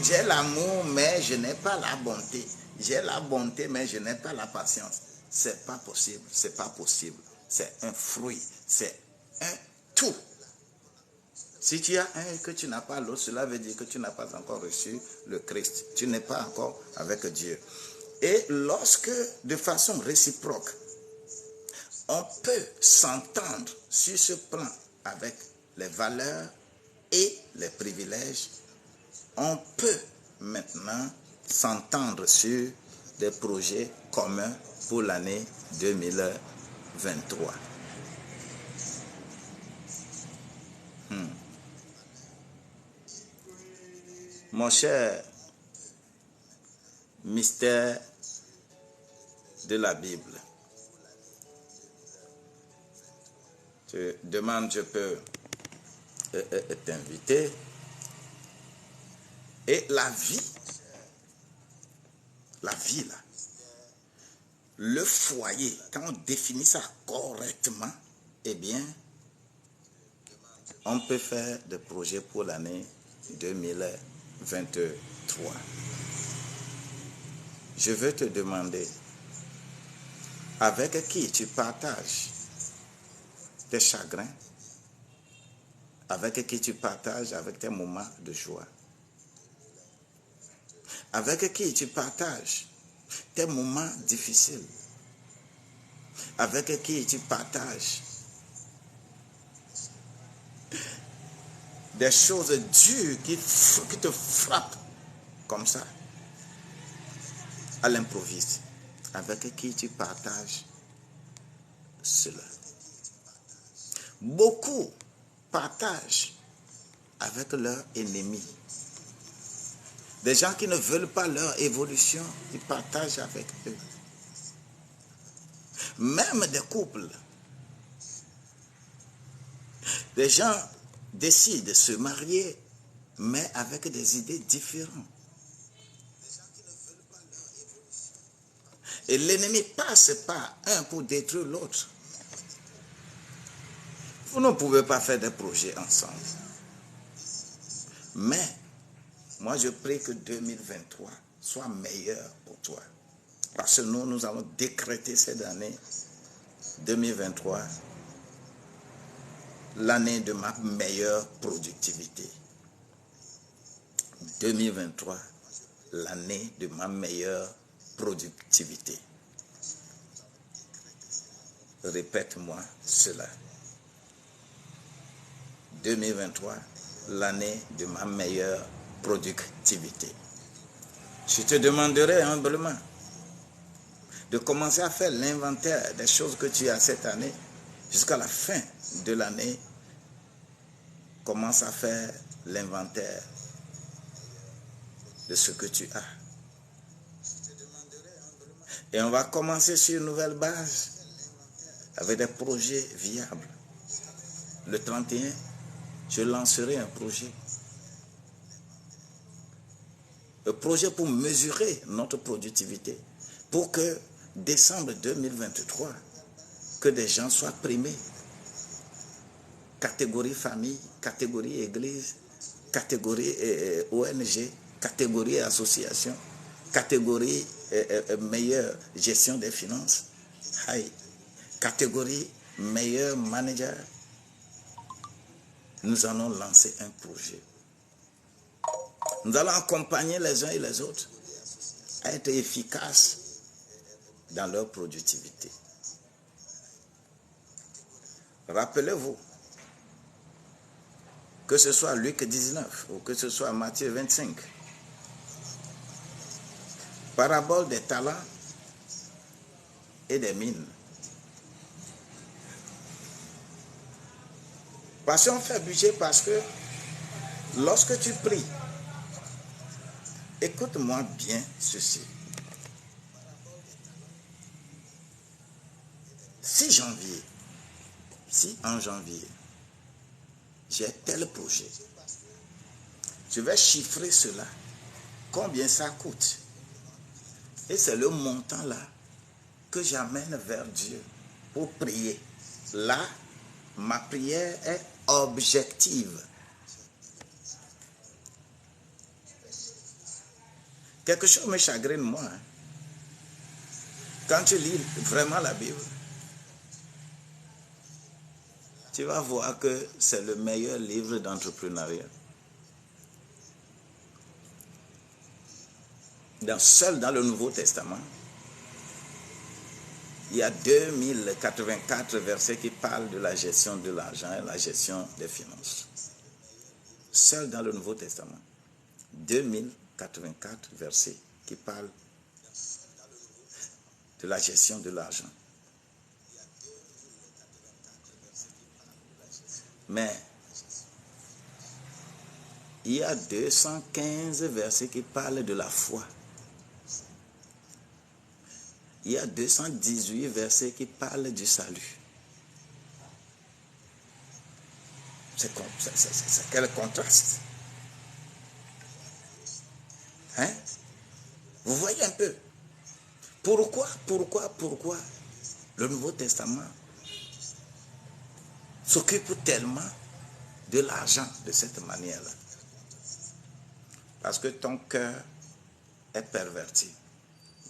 j'ai l'amour mais je n'ai pas la bonté. J'ai la bonté mais je n'ai pas la patience. C'est pas possible, c'est pas possible. C'est un fruit, c'est un tout. Si tu as un et que tu n'as pas l'autre, cela veut dire que tu n'as pas encore reçu le Christ. Tu n'es pas encore avec Dieu. Et lorsque, de façon réciproque, on peut s'entendre sur ce plan avec les valeurs et les privilèges, on peut maintenant s'entendre sur des projets communs pour l'année 2023. Mon cher mystère de la Bible, tu demandes, je peux t'inviter. Et la vie là, le foyer, quand on définit ça correctement, eh bien, on peut faire des projets pour l'année 2023. Je veux te demander, avec qui tu partages tes chagrins, avec qui tu partages avec tes moments de joie, avec qui tu partages tes moments difficiles, avec qui tu partages des choses dures qui te frappent comme ça, à l'improviste. Avec qui tu partages cela. Beaucoup partagent avec leurs ennemis. Des gens qui ne veulent pas leur évolution, ils partagent avec eux. Même des couples. Des gens décident de se marier, mais avec des idées différentes. Et l'ennemi passe par un pour détruire l'autre. Vous ne pouvez pas faire des projets ensemble. Mais, moi je prie que 2023 soit meilleur pour toi. Parce que nous allons décréter cette année 2023 l'année de ma meilleure productivité. 2023, l'année de ma meilleure productivité. Répète-moi cela. 2023, l'année de ma meilleure productivité. Je te demanderai humblement de commencer à faire l'inventaire des choses que tu as cette année. Jusqu'à la fin de l'année, commence à faire l'inventaire de ce que tu as. Et on va commencer sur une nouvelle base avec des projets viables. Le 31, je lancerai un projet. Un projet pour mesurer notre productivité. Pour que décembre 2023, que des gens soient primés. Catégorie famille, catégorie église, catégorie ONG, catégorie association, catégorie meilleure gestion des finances, catégorie meilleur manager. Nous allons lancer un projet. Nous allons accompagner les uns et les autres à être efficaces dans leur productivité. Rappelez-vous, que ce soit Luc 19 ou que ce soit Matthieu 25, parabole des talents et des mines. Passion fait budget parce que lorsque tu pries, écoute-moi bien ceci. Si en janvier, j'ai tel projet, je vais chiffrer cela, combien ça coûte. Et c'est le montant là que j'amène vers Dieu pour prier. Là, ma prière est objective. Quelque chose me chagrine moi. Quand tu lis vraiment la Bible, tu vas voir que c'est le meilleur livre d'entrepreneuriat. Seul dans le Nouveau Testament, il y a 2084 versets qui parlent de la gestion de l'argent et la gestion des finances. Seul dans le Nouveau Testament, 2084 versets qui parlent de la gestion de l'argent. Mais il y a 215 versets qui parlent de la foi. Il y a 218 versets qui parlent du salut. C'est quel contraste. Hein? Vous voyez un peu. Pourquoi le Nouveau Testament s'occupe tellement de l'argent de cette manière-là. Parce que ton cœur est perverti.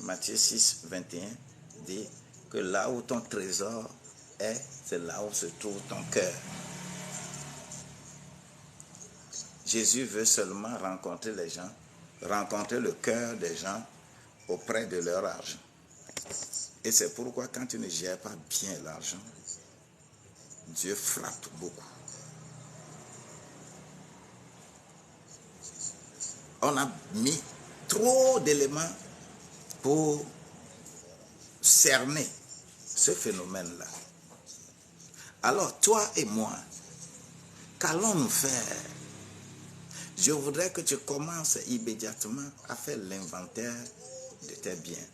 Matthieu 6, 21 dit que là où ton trésor est, c'est là où se trouve ton cœur. Jésus veut seulement rencontrer les gens, rencontrer le cœur des gens auprès de leur argent. Et c'est pourquoi quand tu ne gères pas bien l'argent, Dieu frappe beaucoup. On a mis trop d'éléments pour cerner ce phénomène-là. Alors, toi et moi, qu'allons-nous faire? Je voudrais que tu commences immédiatement à faire l'inventaire de tes biens.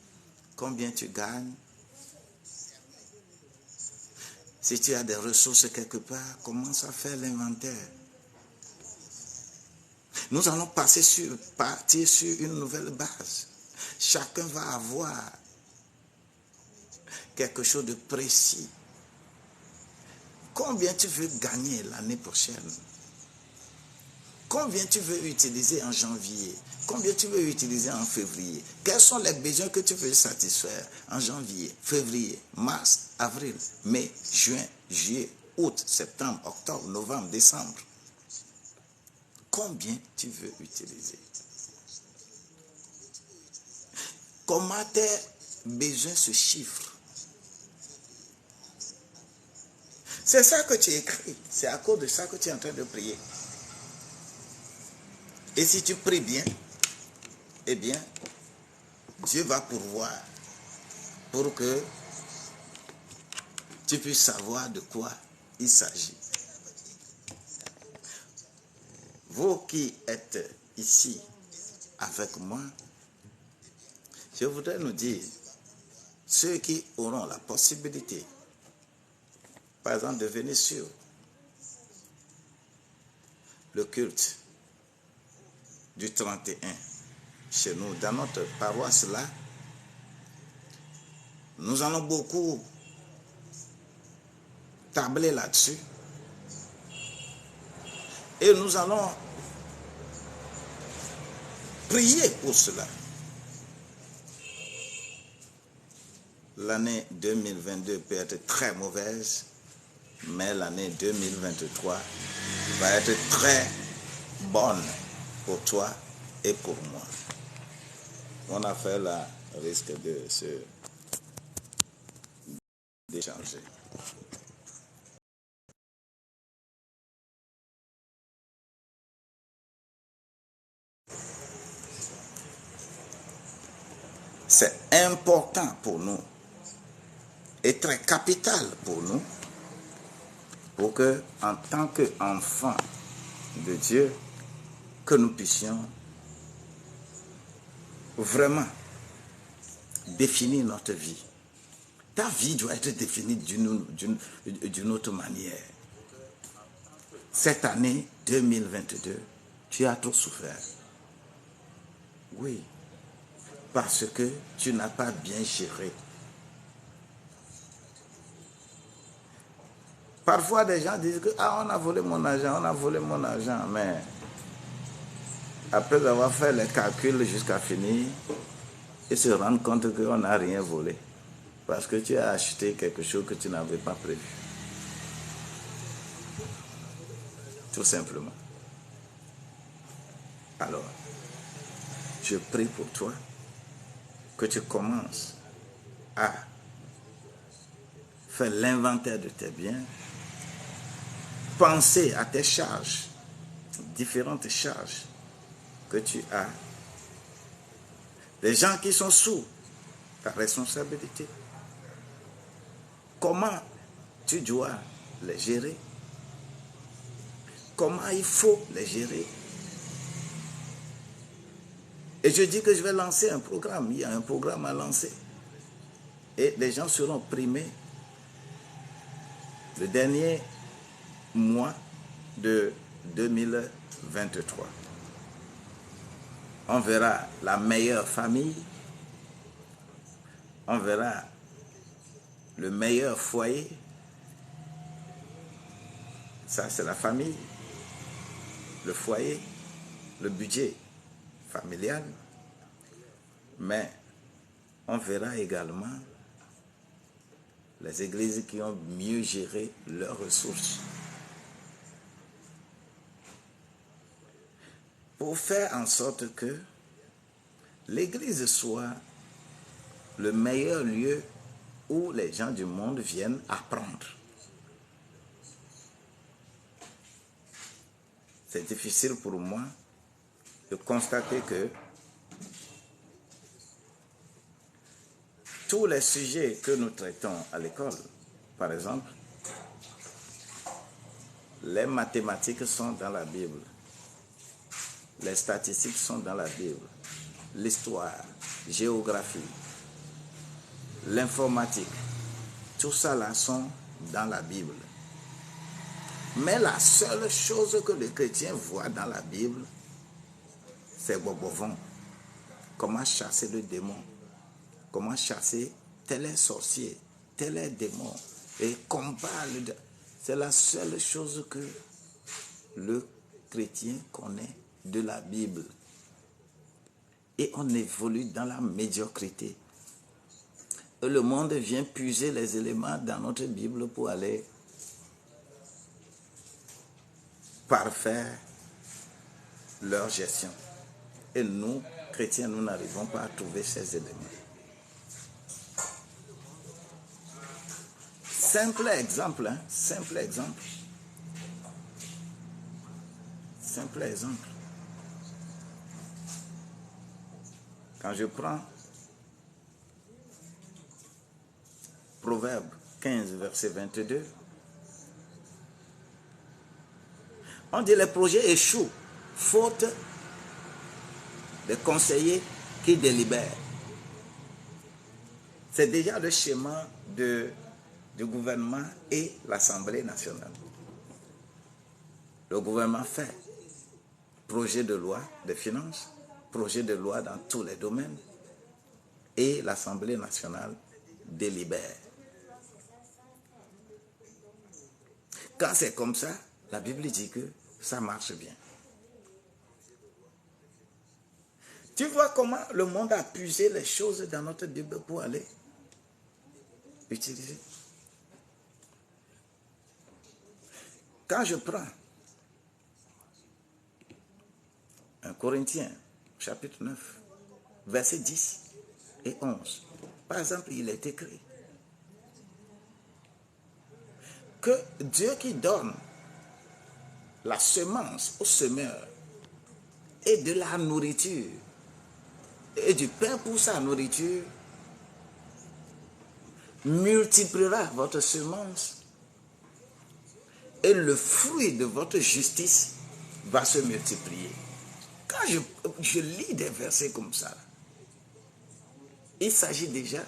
Combien tu gagnes? Si tu as des ressources quelque part, commence à faire l'inventaire. Nous allons partir sur une nouvelle base. Chacun va avoir quelque chose de précis. Combien tu veux gagner l'année prochaine? Combien tu veux utiliser en janvier? Combien tu veux utiliser en février? Quels sont les besoins que tu veux satisfaire en janvier, février, mars, avril, mai, juin, juillet, août, septembre, octobre, novembre, décembre? Combien tu veux utiliser? Comment tes besoins se chiffrent? C'est ça que tu écris. C'est à cause de ça que tu es en train de prier. Et si tu pries bien, eh bien, Dieu va pourvoir pour que tu puisses savoir de quoi il s'agit. Vous qui êtes ici avec moi, je voudrais nous dire, ceux qui auront la possibilité, par exemple, de venir sur le culte du 31 chez nous, dans notre paroisse là, nous allons beaucoup tabler là-dessus et nous allons prier pour cela. L'année 2022 peut être très mauvaise, mais l'année 2023 va être très bonne pour toi et pour moi. Mon affaire là risque de se décharger. C'est important pour nous et très capital pour nous pour que, en tant qu'enfants de Dieu, que nous puissions vraiment définir notre vie. Ta vie doit être définie d'une autre manière. Cette année 2022, tu as trop souffert. Oui, parce que tu n'as pas bien géré. Parfois, des gens disent que on a volé mon argent, mais après avoir fait les calculs jusqu'à finir, ils se rendent compte qu'on n'a rien volé. Parce que tu as acheté quelque chose que tu n'avais pas prévu. Tout simplement. Alors, je prie pour toi que tu commences à faire l'inventaire de tes biens, penser à tes charges, différentes charges que tu as, les gens qui sont sous ta responsabilité. Comment tu dois les gérer? Comment il faut les gérer? Et je dis que je vais lancer un programme. Il y a un programme à lancer. Et les gens seront primés le dernier mois de 2023. On verra la meilleure famille. On verra le meilleur foyer. Ça, c'est la famille. le foyer, le budget familial, mais on verra également les églises qui ont mieux géré leurs ressources. Pour faire en sorte que l'église soit le meilleur lieu où les gens du monde viennent apprendre. C'est difficile pour moi de constater que tous les sujets que nous traitons à l'école, par exemple, les mathématiques sont dans la Bible, les statistiques sont dans la Bible, l'histoire, géographie, l'informatique, tout ça là sont dans la Bible. Mais la seule chose que les chrétiens voient dans la Bible, c'est Bobovon. Comment chasser le démon, comment chasser tel est sorcier, tel est démon, et combat le... C'est la seule chose que le chrétien connaît de la Bible. Et on évolue dans la médiocrité. Et le monde vient puiser les éléments dans notre Bible pour aller parfaire leur gestion. Et nous, chrétiens, nous n'arrivons pas à trouver ces éléments. Simple exemple, hein? Simple exemple. Simple exemple. Quand je prends Proverbe 15, verset 22, on dit les projets échouent, faute des conseillers qui délibèrent. C'est déjà le schéma du gouvernement et l'Assemblée nationale. Le gouvernement fait projet de loi des finances, projet de loi dans tous les domaines, et l'Assemblée nationale délibère. Quand c'est comme ça, la Bible dit que ça marche bien. Tu vois comment le monde a puisé les choses dans notre Bible pour aller utiliser. Quand je prends 1 Corinthiens, chapitre 9, versets 10 et 11, par exemple, il est écrit que Dieu qui donne la semence au semeur et de la nourriture et du pain pour sa nourriture multipliera votre semence et le fruit de votre justice va se multiplier. Quand je lis des versets comme ça, il s'agit déjà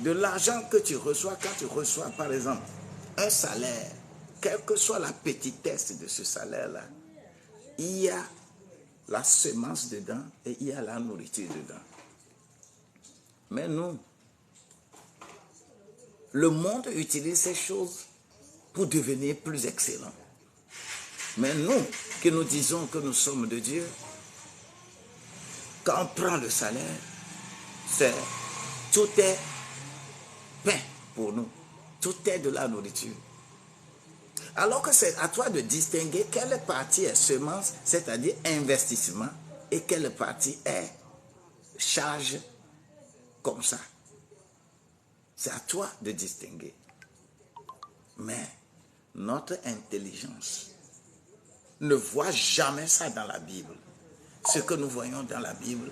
de l'argent que tu reçois quand tu reçois, par exemple, un salaire, quelle que soit la petitesse de ce salaire-là, il y a la semence dedans et il y a la nourriture dedans. Mais nous, le monde utilise ces choses pour devenir plus excellent. Mais nous, qui nous disons que nous sommes de Dieu, quand on prend le salaire, tout est pain pour nous. Tout est de la nourriture. Alors que c'est à toi de distinguer quelle partie est semence, c'est-à-dire investissement, et quelle partie est charge comme ça. C'est à toi de distinguer. Mais notre intelligence ne voit jamais ça dans la Bible. Ce que nous voyons dans la Bible,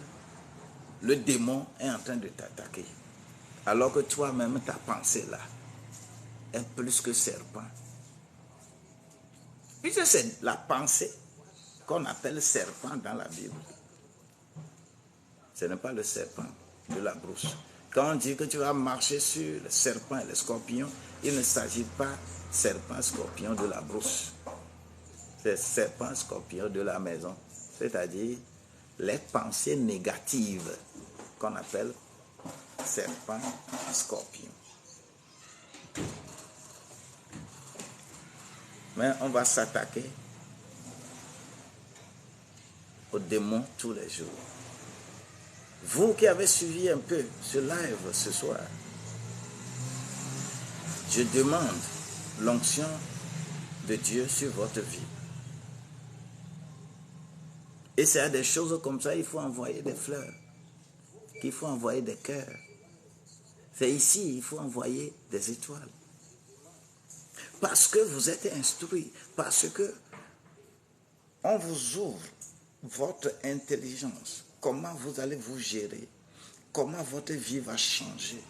le démon est en train de t'attaquer. Alors que toi-même, ta pensée là est plus que serpent. Puisque c'est la pensée qu'on appelle serpent dans la Bible. Ce n'est pas le serpent de la brousse. Quand on dit que tu vas marcher sur le serpent et le scorpion, il ne s'agit pas serpent, scorpion de la brousse. C'est serpent, scorpion de la maison. C'est-à-dire les pensées négatives qu'on appelle serpent, scorpion. Mais on va s'attaquer aux démons tous les jours. Vous qui avez suivi un peu ce live ce soir, je demande l'onction de Dieu sur votre vie. Et c'est à des choses comme ça, il faut envoyer des fleurs, qu'il faut envoyer des cœurs. C'est ici, il faut envoyer des étoiles. Parce que vous êtes instruits, parce que on vous ouvre votre intelligence, comment vous allez vous gérer, comment votre vie va changer,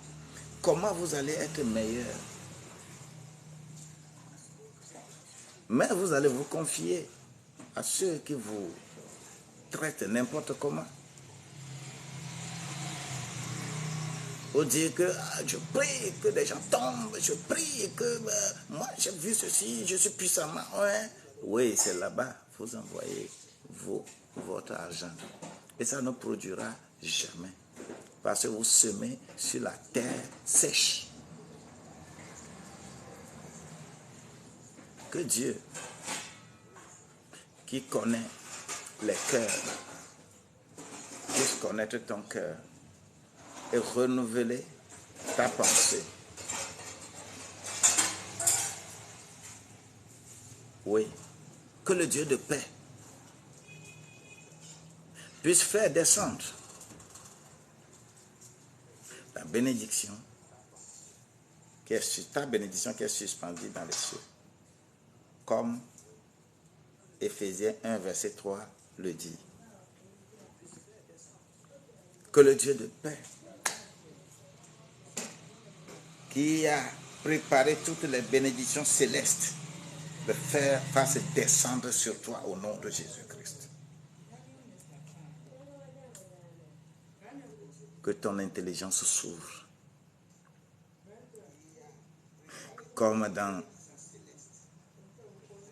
comment vous allez être meilleur. Mais vous allez vous confier à ceux qui vous traitent n'importe comment. Ou dire que je prie que les gens tombent, je prie que moi j'ai vu ceci, je suis puissamment. Ouais. Oui, c'est là-bas, vous envoyez votre argent. Et ça ne produira jamais. Parce que vous semez sur la terre sèche. Que Dieu, qui connaît les cœurs, puisse connaître ton cœur et renouveler ta pensée. Oui, que le Dieu de paix puisse faire descendre la bénédiction qui est sur ta bénédiction qui est suspendue dans les cieux. Comme Éphésiens 1, verset 3 le dit. Que le Dieu de paix, qui a préparé toutes les bénédictions célestes, fasse descendre sur toi au nom de Jésus-Christ. Que ton intelligence s'ouvre. Comme dans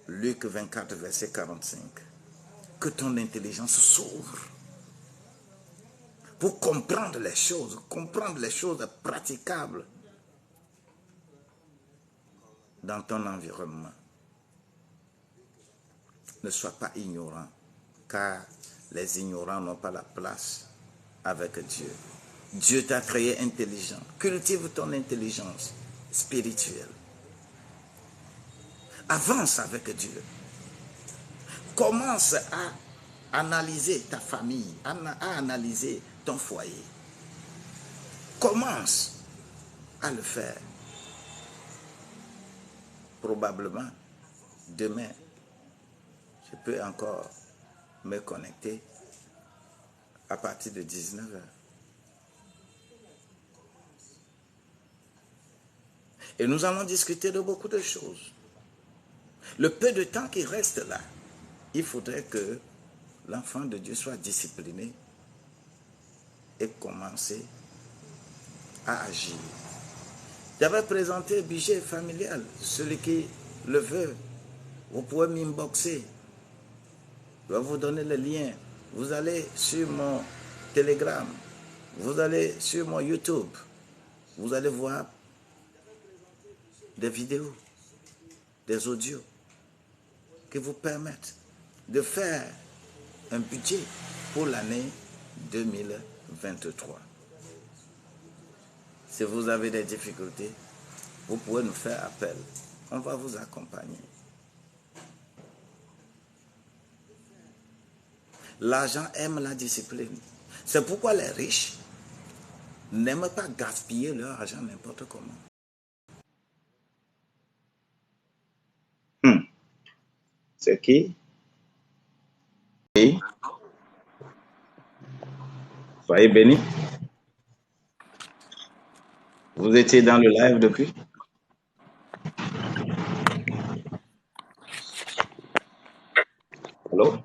Luc 24, verset 45. Que ton intelligence s'ouvre pour comprendre les choses praticables dans ton environnement. Ne sois pas ignorant, car les ignorants n'ont pas la place avec Dieu. Dieu t'a créé intelligent. Cultive ton intelligence spirituelle. Avance avec Dieu. Commence à analyser ta famille, à analyser ton foyer. Commence à le faire. Probablement, demain, je peux encore me connecter à partir de 19h. Et nous allons discuter de beaucoup de choses. Le peu de temps qui reste là, il faudrait que l'enfant de Dieu soit discipliné et commencer à agir. J'avais présenté le budget familial. Celui qui le veut, vous pouvez m'inboxer. Je vais vous donner le lien. Vous allez sur mon Telegram. Vous allez sur mon YouTube. Vous allez voir des vidéos, des audios qui vous permettent de faire un budget pour l'année 2023. Si vous avez des difficultés, vous pouvez nous faire appel. On va vous accompagner. L'argent aime la discipline. C'est pourquoi les riches n'aiment pas gaspiller leur argent n'importe comment. C'est qui? Oui. Soyez bénis. Vous étiez dans le live depuis? Allô?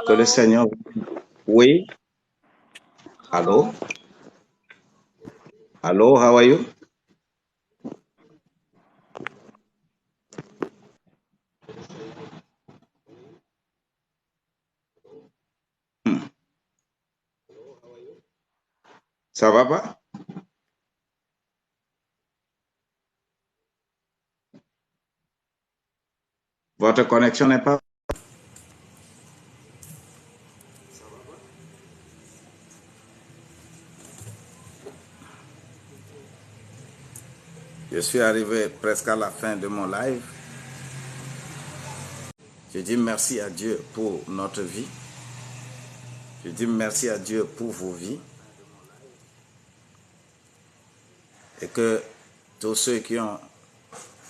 Que le Seigneur... Oui. Allô? Allô, how are you? Ça va pas? Votre connexion n'est pas... Je suis arrivé presque à la fin de mon live. Je dis merci à Dieu pour notre vie. Je dis merci à Dieu pour vos vies. Et que tous ceux qui ont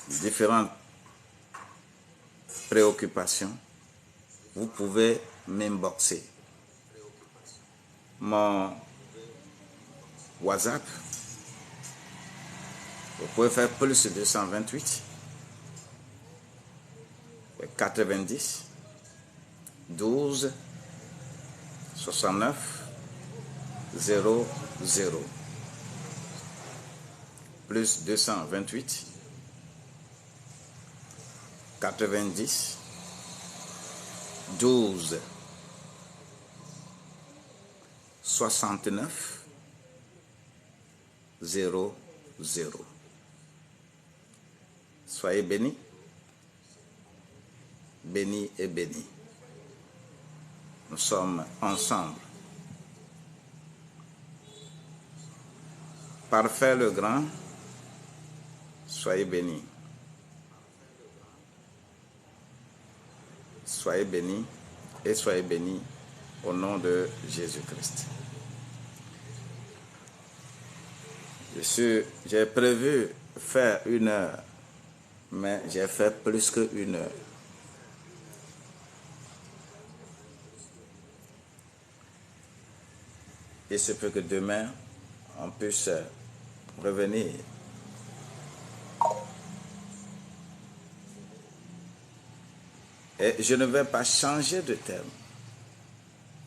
différentes préoccupations, vous pouvez m'inboxer. Mon WhatsApp, vous pouvez faire plus 228 90 12 69 00 plus 228 90 12 69 00. Soyez bénis, bénis et bénis. Nous sommes ensemble. Parfait le grand, soyez bénis. Soyez bénis et soyez bénis au nom de Jésus-Christ. J'ai prévu faire 1 heure, mais j'ai fait plus que 1 heure. Il se peut que demain, on puisse revenir. Et je ne vais pas changer de thème.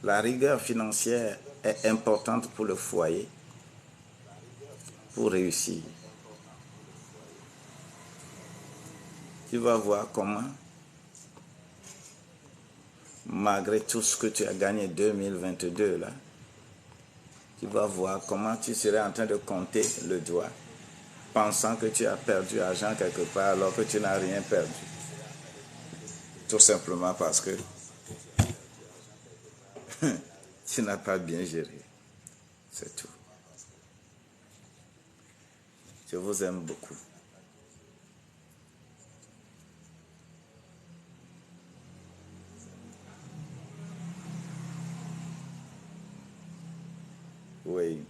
La rigueur financière est importante pour le foyer, pour réussir. Tu vas voir comment, malgré tout ce que tu as gagné 2022 là, tu vas voir comment tu serais en train de compter le doigt, pensant que tu as perdu l'argent quelque part alors que tu n'as rien perdu. Tout simplement parce que tu n'as pas bien géré. C'est tout. Je vous aime beaucoup. Oui,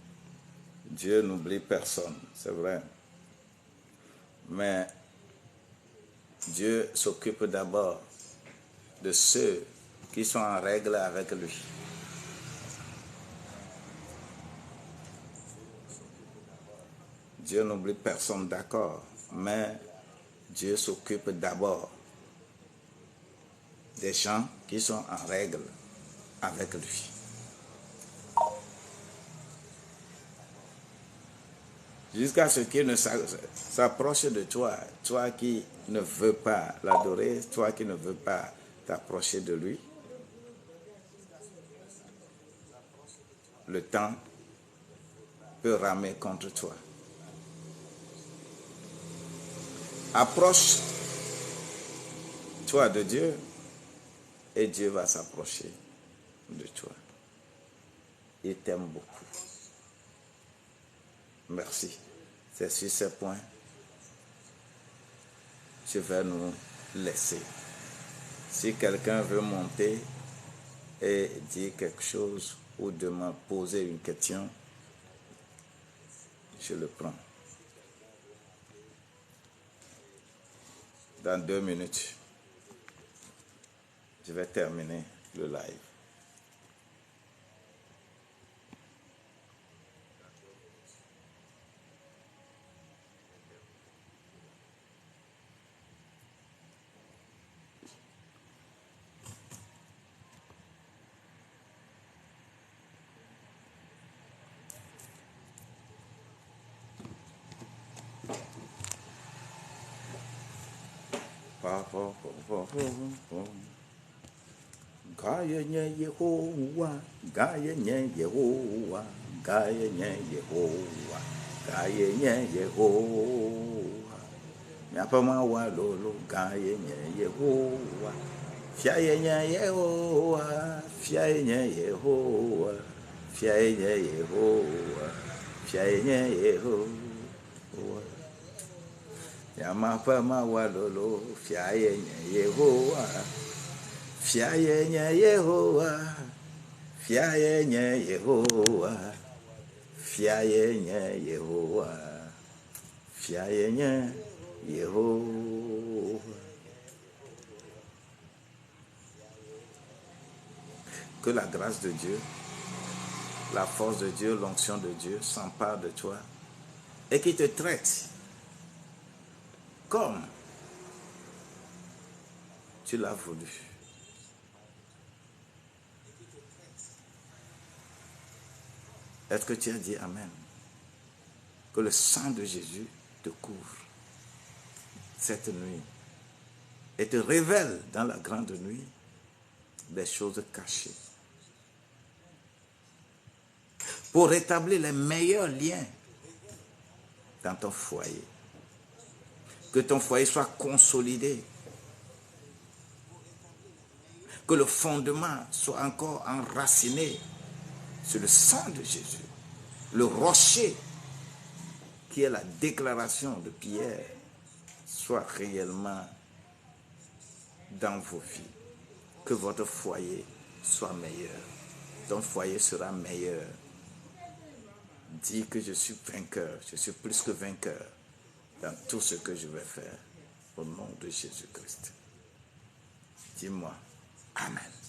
Dieu n'oublie personne, c'est vrai. Mais Dieu s'occupe d'abord de ceux qui sont en règle avec lui. Dieu n'oublie personne, d'accord, mais Dieu s'occupe d'abord des gens qui sont en règle avec lui. Jusqu'à ce qu'il ne s'approche de toi, toi qui ne veux pas l'adorer, toi qui ne veux pas t'approcher de lui, le temps peut ramer contre toi. Approche-toi de Dieu et Dieu va s'approcher de toi. Il t'aime beaucoup. Merci. C'est sur ces points que je vais nous laisser. Si quelqu'un veut monter et dire quelque chose ou de me poser une question, je le prends. Dans 2 minutes, je vais terminer le live. Gaya nye Yehowa, Gaya nye Yehowa, Gayenye Yehowa, Gayenye Yehowa. Miapama wa lolo, Gayenye Yehowa. Fiayenye Yehowa, Fiayenye Yehowa, Fiayenye Yehowa, Fiayenye Yehowa. Miapama wa lolo, Fiayenye Yehowa, Fiayenye Yehowa, Fiayenye Yehowa, Fiayenye Yehowa, Fiayenye Yehowa. Que la grâce de Dieu, la force de Dieu, l'onction de Dieu s'empare de toi et qui te traite comme tu l'as voulu. Est-ce que tu as dit Amen? Que le sang de Jésus te couvre cette nuit et te révèle dans la grande nuit des choses cachées pour rétablir les meilleurs liens dans ton foyer. Que ton foyer soit consolidé. Que le fondement soit encore enraciné sur le sang de Jésus. Le rocher qui est la déclaration de Pierre soit réellement dans vos vies. Que votre foyer soit meilleur. Ton foyer sera meilleur. Dis que je suis vainqueur, je suis plus que vainqueur dans tout ce que je vais faire au nom de Jésus-Christ. Dis-moi Amen.